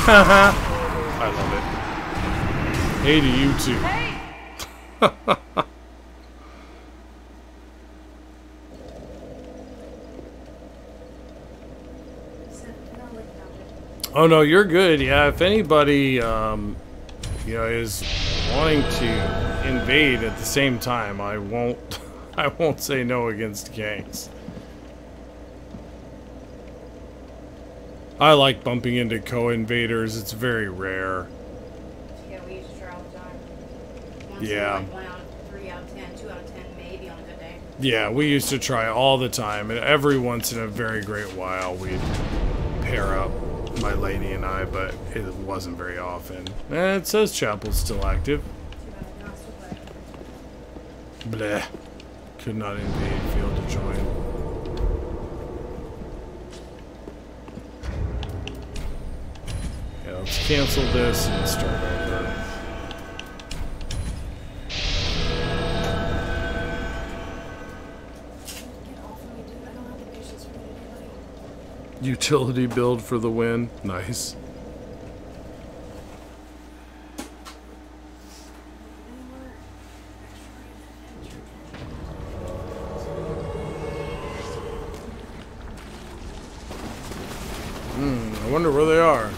Haha. I love it. Hey to you too. Hey! Oh no, you're good. Yeah, if anybody, you know, is wanting to invade at the same time, I won't say no against gangs. I like bumping into co-invaders. It's very rare. Yeah, we used to try all the time. Once Yeah. Like 1 out of 3 out of 10, 2 out of 10, maybe on a good day. Yeah, we used to try all the time, and every once in a very great while we'd pair up, my lady and I, but it wasn't very often. And it says Chapel's still active. Too bad I'm not still playing. Bleh. Could not invade, failed to join. Yeah, let's cancel this and start over. Get off of me, dude. I don't have the patience for anybody. Utility build for the win. Nice. I wonder where they are.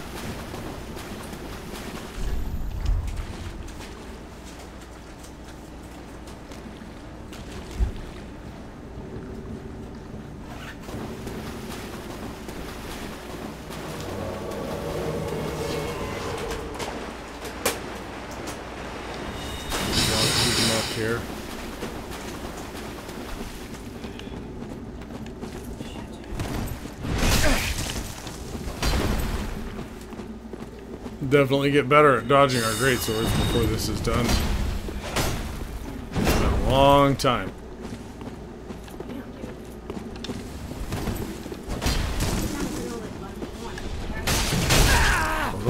Keep them up here. Definitely get better at dodging our greatswords before this is done. It's been a long time.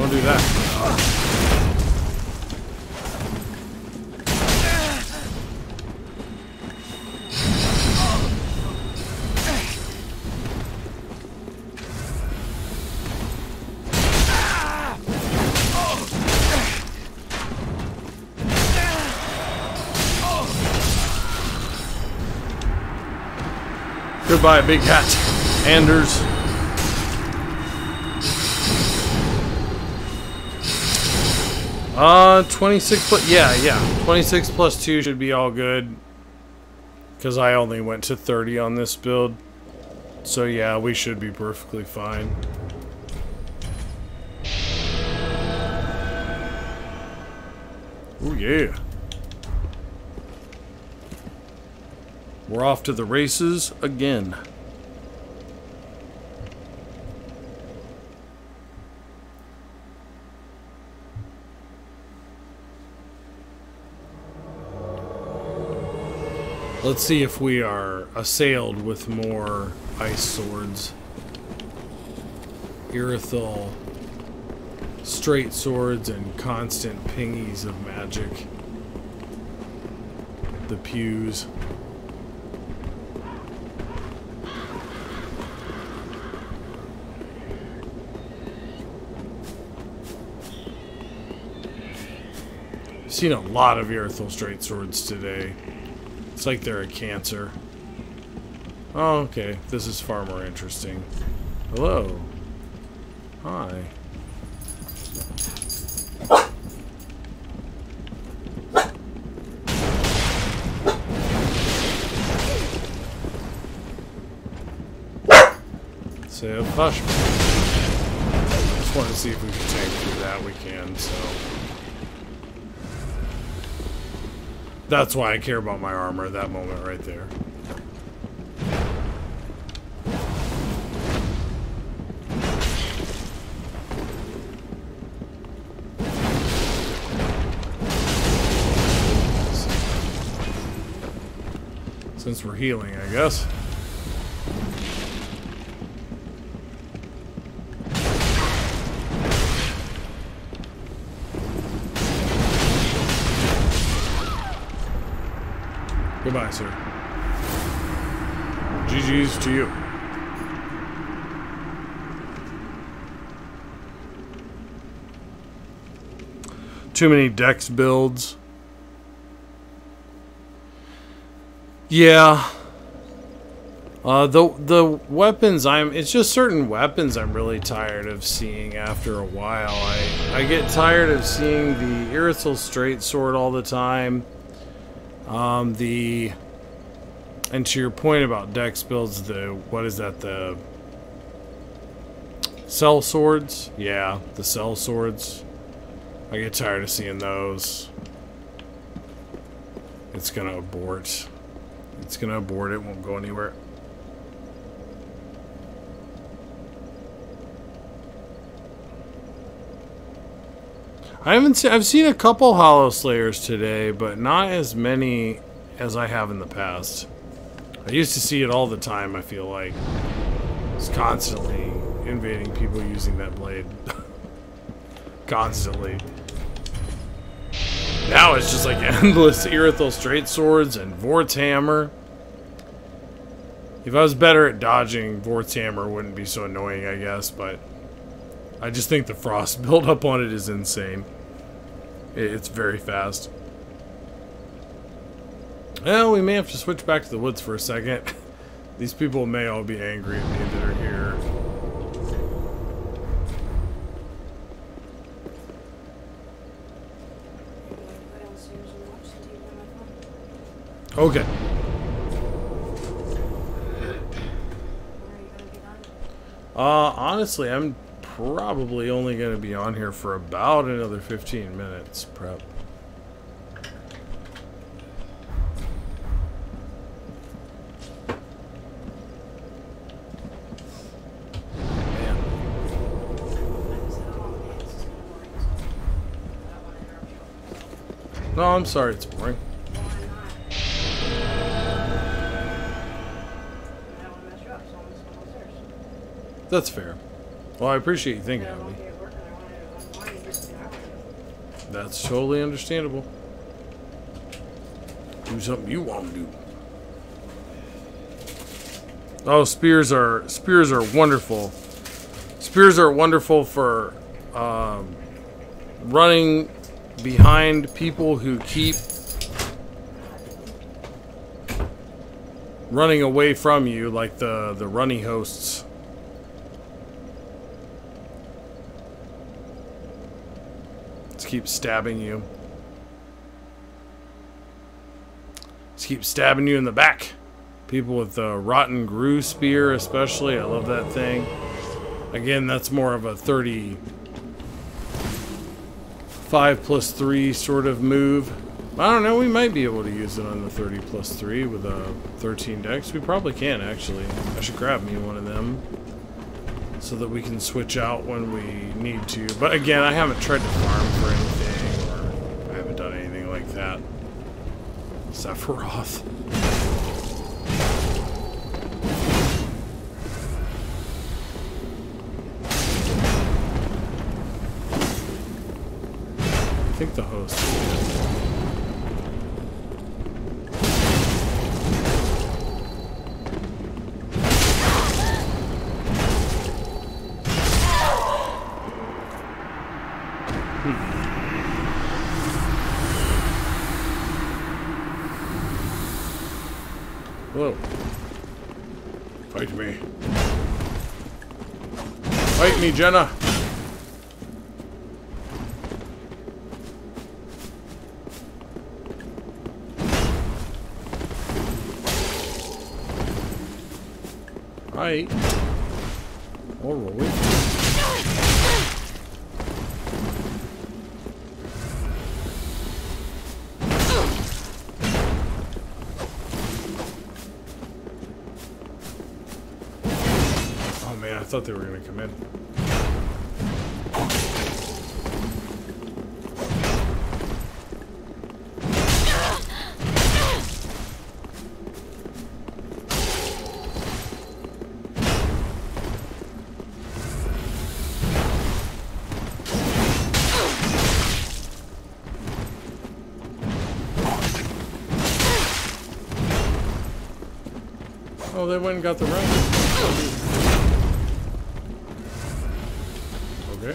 Don't do that. Goodbye, big hat. Anders. Uh, 26 plus, yeah. 26 plus 2 should be all good. Because I only went to 30 on this build. So yeah, we should be perfectly fine. Oh yeah. We're off to the races again. Let's see if we are assailed with more ice swords. Irithel, straight swords, and constant pingies of magic. The pews. I've seen a lot of Irithel straight swords today. It's like they're a cancer. Oh, okay. This is far more interesting. Hello. Hi. Say a hush. Just want to see if we can tank through that. We can, so. That's why I care about my armor at that moment right there. Since we're healing, I guess. Goodbye, sir. GG's to you. Too many dex builds. Yeah. The weapons it's just certain weapons I'm really tired of seeing after a while. I get tired of seeing the Irithel straight sword all the time. And to your point about dex builds, what is that, the cell swords? Yeah, the cell swords. I get tired of seeing those. It's gonna abort. It's gonna abort, it won't go anywhere. I've seen a couple Hollow Slayers today, but not as many as I have in the past. I used to see it all the time, I feel like. It's constantly invading people using that blade. Constantly. Now it's just like endless Irithel straight swords and Vort's hammer. If I was better at dodging, Vort's hammer wouldn't be so annoying, I guess, but I just think the frost build-up on it is insane. It's very fast. Well, we may have to switch back to the woods for a second. These people may all be angry at me that are here. Okay. Honestly, I'm probably only going to be on here for about another 15 minutes, prep. Man. No, I'm sorry it's boring. That's fair. Well, I appreciate you thinking of me. That's totally understandable. Do something you want to do. Oh, spears are wonderful. Spears are wonderful for running behind people who keep running away from you, like the runny hosts. Just keep stabbing you. Just keep stabbing you in the back. People with the rotten grue spear, especially. I love that thing. Again, that's more of a 35+3 sort of move. I don't know, we might be able to use it on the 30+3 with a 13 dex. We probably can, actually. I should grab me one of them so that we can switch out when we need to. But again, I haven't tried to farm for anything, or I haven't done anything like that. Sephiroth. I think the host. Hello. Fight me. Fight me, Jenna. Right. Or roll it. Oh man, I thought they were gonna come in. Oh, they went and got the round. Okay.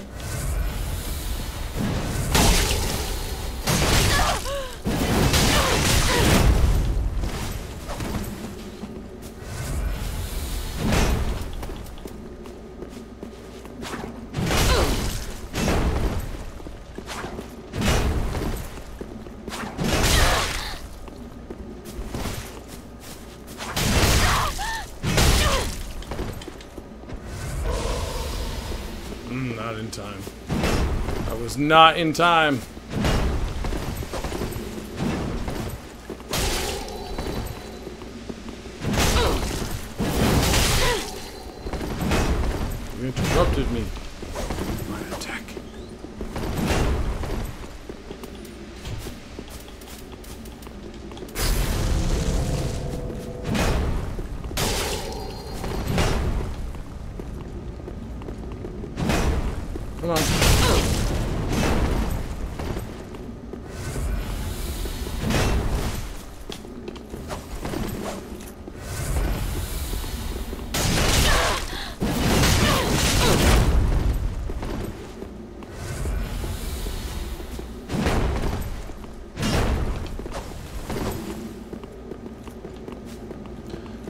Not in time. I was not in time. You interrupted me. My attack. Come on.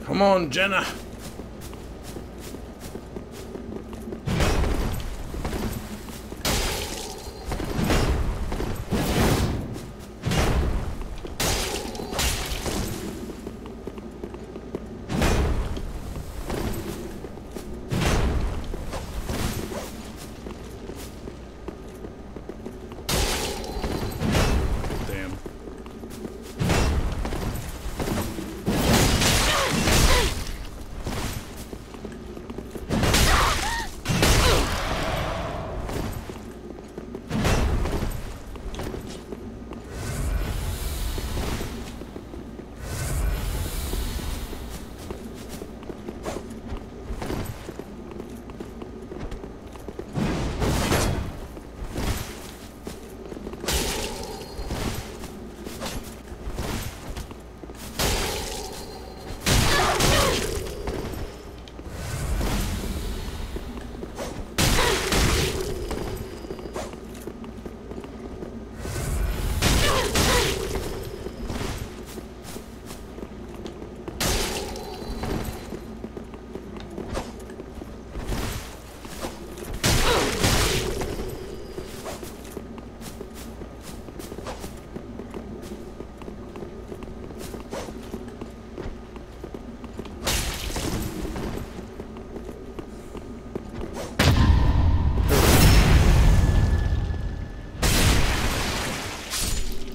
Come on, Jenna.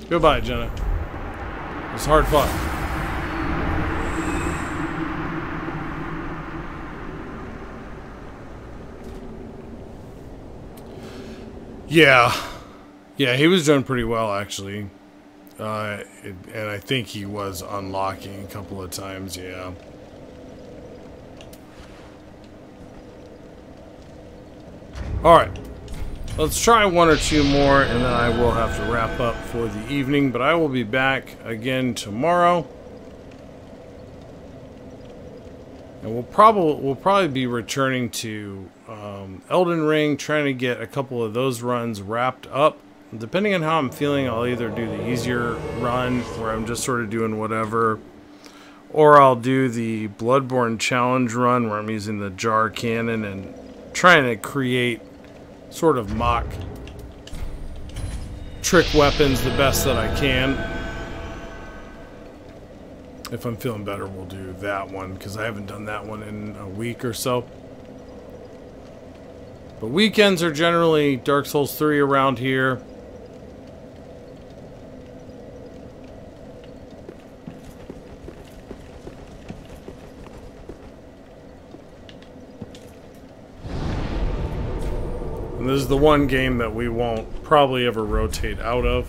Goodbye, Jenna. It's hard fought. Yeah. Yeah, he was doing pretty well, actually. And I think he was unlocking a couple of times, yeah. Alright. Let's try one or two more, and then I will have to wrap up for the evening. But I will be back again tomorrow. And we'll probably be returning to Elden Ring, trying to get a couple of those runs wrapped up. Depending on how I'm feeling, I'll either do the easier run, where I'm just sort of doing whatever, or I'll do the Bloodborne challenge run, where I'm using the jar cannon and trying to create sort of mock trick weapons the best that I can. If I'm feeling better, we'll do that one, because I haven't done that one in a week or so. But weekends are generally Dark Souls 3 around here. And this is the one game that we won't probably ever rotate out of.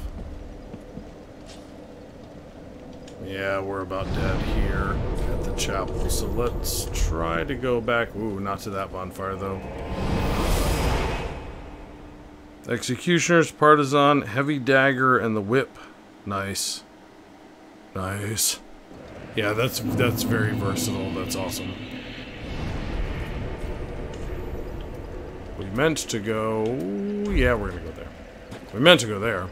Yeah, we're about dead here at the chapel, so let's try to go back. Ooh, not to that bonfire, though. Executioner's Partisan, Heavy Dagger, and the Whip. Nice. Nice. Yeah, that's very versatile. That's awesome. We meant to go... Yeah, we're gonna go there. We meant to go there.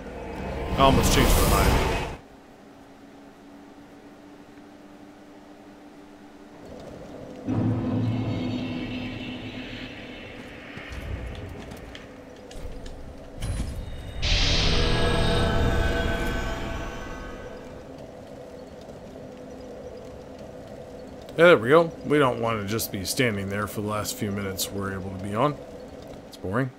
I almost changed my mind. Yeah, there we go. We don't want to just be standing there for the last few minutes we're able to be on. It's boring.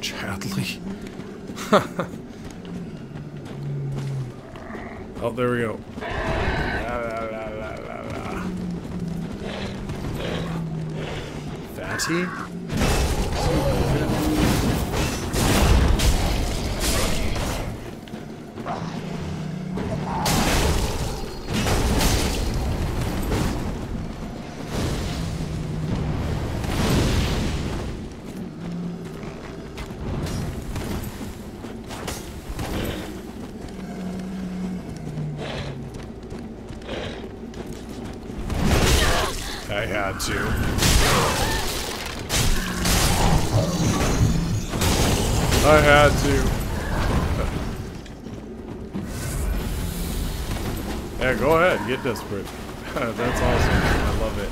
Chadley. Oh, there we go. Fatty? I had to. I had to. Yeah, go ahead. Get desperate. That's awesome. I love it.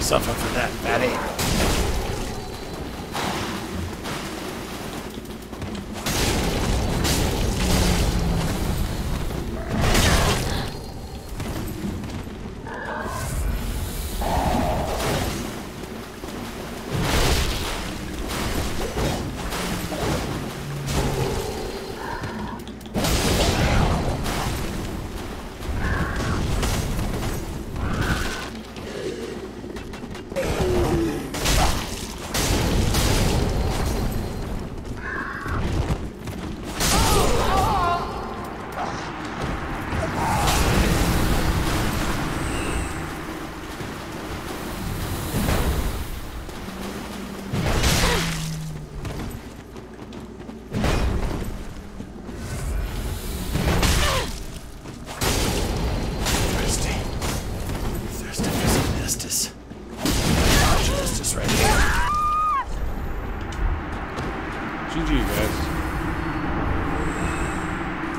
Suffer for that, fatty.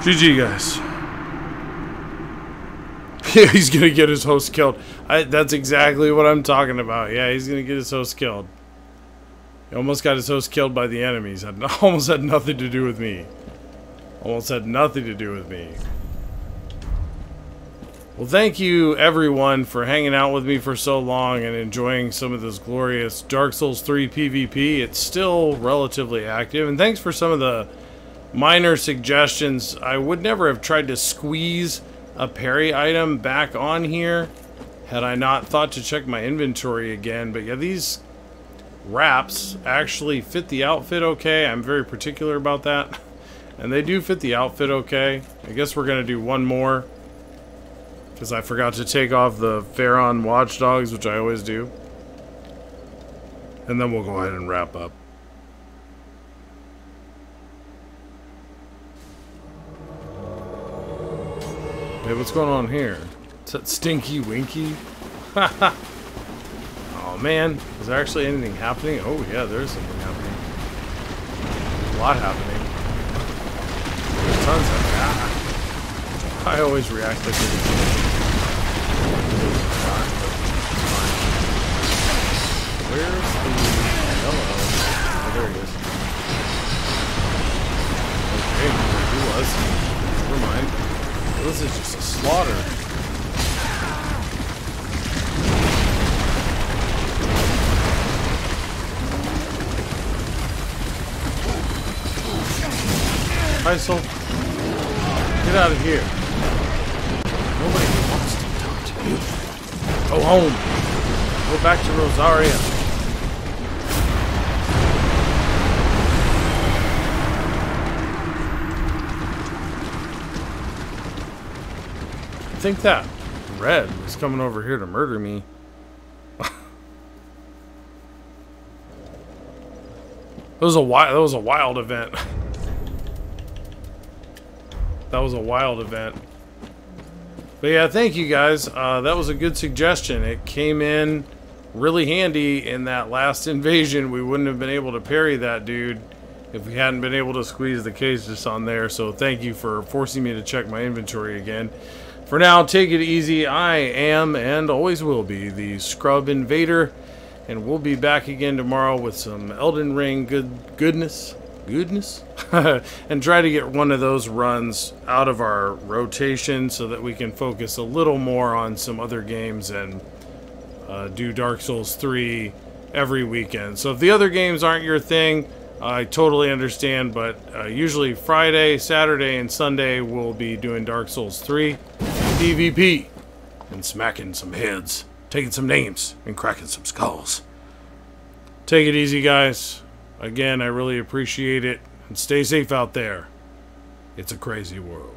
GG, guys. Yeah, he's gonna get his host killed. That's exactly what I'm talking about. Yeah, he's gonna get his host killed. He almost got his host killed by the enemies. Almost had nothing to do with me. Almost had nothing to do with me. Well, thank you everyone for hanging out with me for so long and enjoying some of this glorious Dark Souls 3 PvP. It's still relatively active, and thanks for some of the minor suggestions. I would never have tried to squeeze a parry item back on here had I not thought to check my inventory again. But yeah, these wraps actually fit the outfit okay. I'm very particular about that. And they do fit the outfit okay. I guess we're going to do one more, because I forgot to take off the Pharaon Watchdogs, which I always do. And then we'll go ahead and wrap up. Hey, what's going on here? Is that Stinky Winky? Oh man, is there actually anything happening? Oh yeah, there's something happening. A lot happening. There's tons of it. I always react like it. Where's the yellow? Oh, there he is. Okay, there he was. Never mind. Well, this is just a slaughter. Faisal, get out of here. Nobody wants to talk to you. Go home. Go back to Rosaria. I think that Red was coming over here to murder me. That was a wild event. That was a wild event. But yeah, thank you guys. That was a good suggestion. It came in really handy in that last invasion. We wouldn't have been able to parry that dude if we hadn't been able to squeeze the case just on there. So thank you for forcing me to check my inventory again. For now, take it easy. I am and always will be the Scrub Invader, and we'll be back again tomorrow with some Elden Ring goodness, and try to get one of those runs out of our rotation so that we can focus a little more on some other games and do Dark Souls 3 every weekend. So if the other games aren't your thing, I totally understand, but usually Friday, Saturday, and Sunday we'll be doing Dark Souls 3 PvP and smacking some heads, taking some names, and cracking some skulls. Take it easy, guys. Again, I really appreciate it, and stay safe out there. It's a crazy world.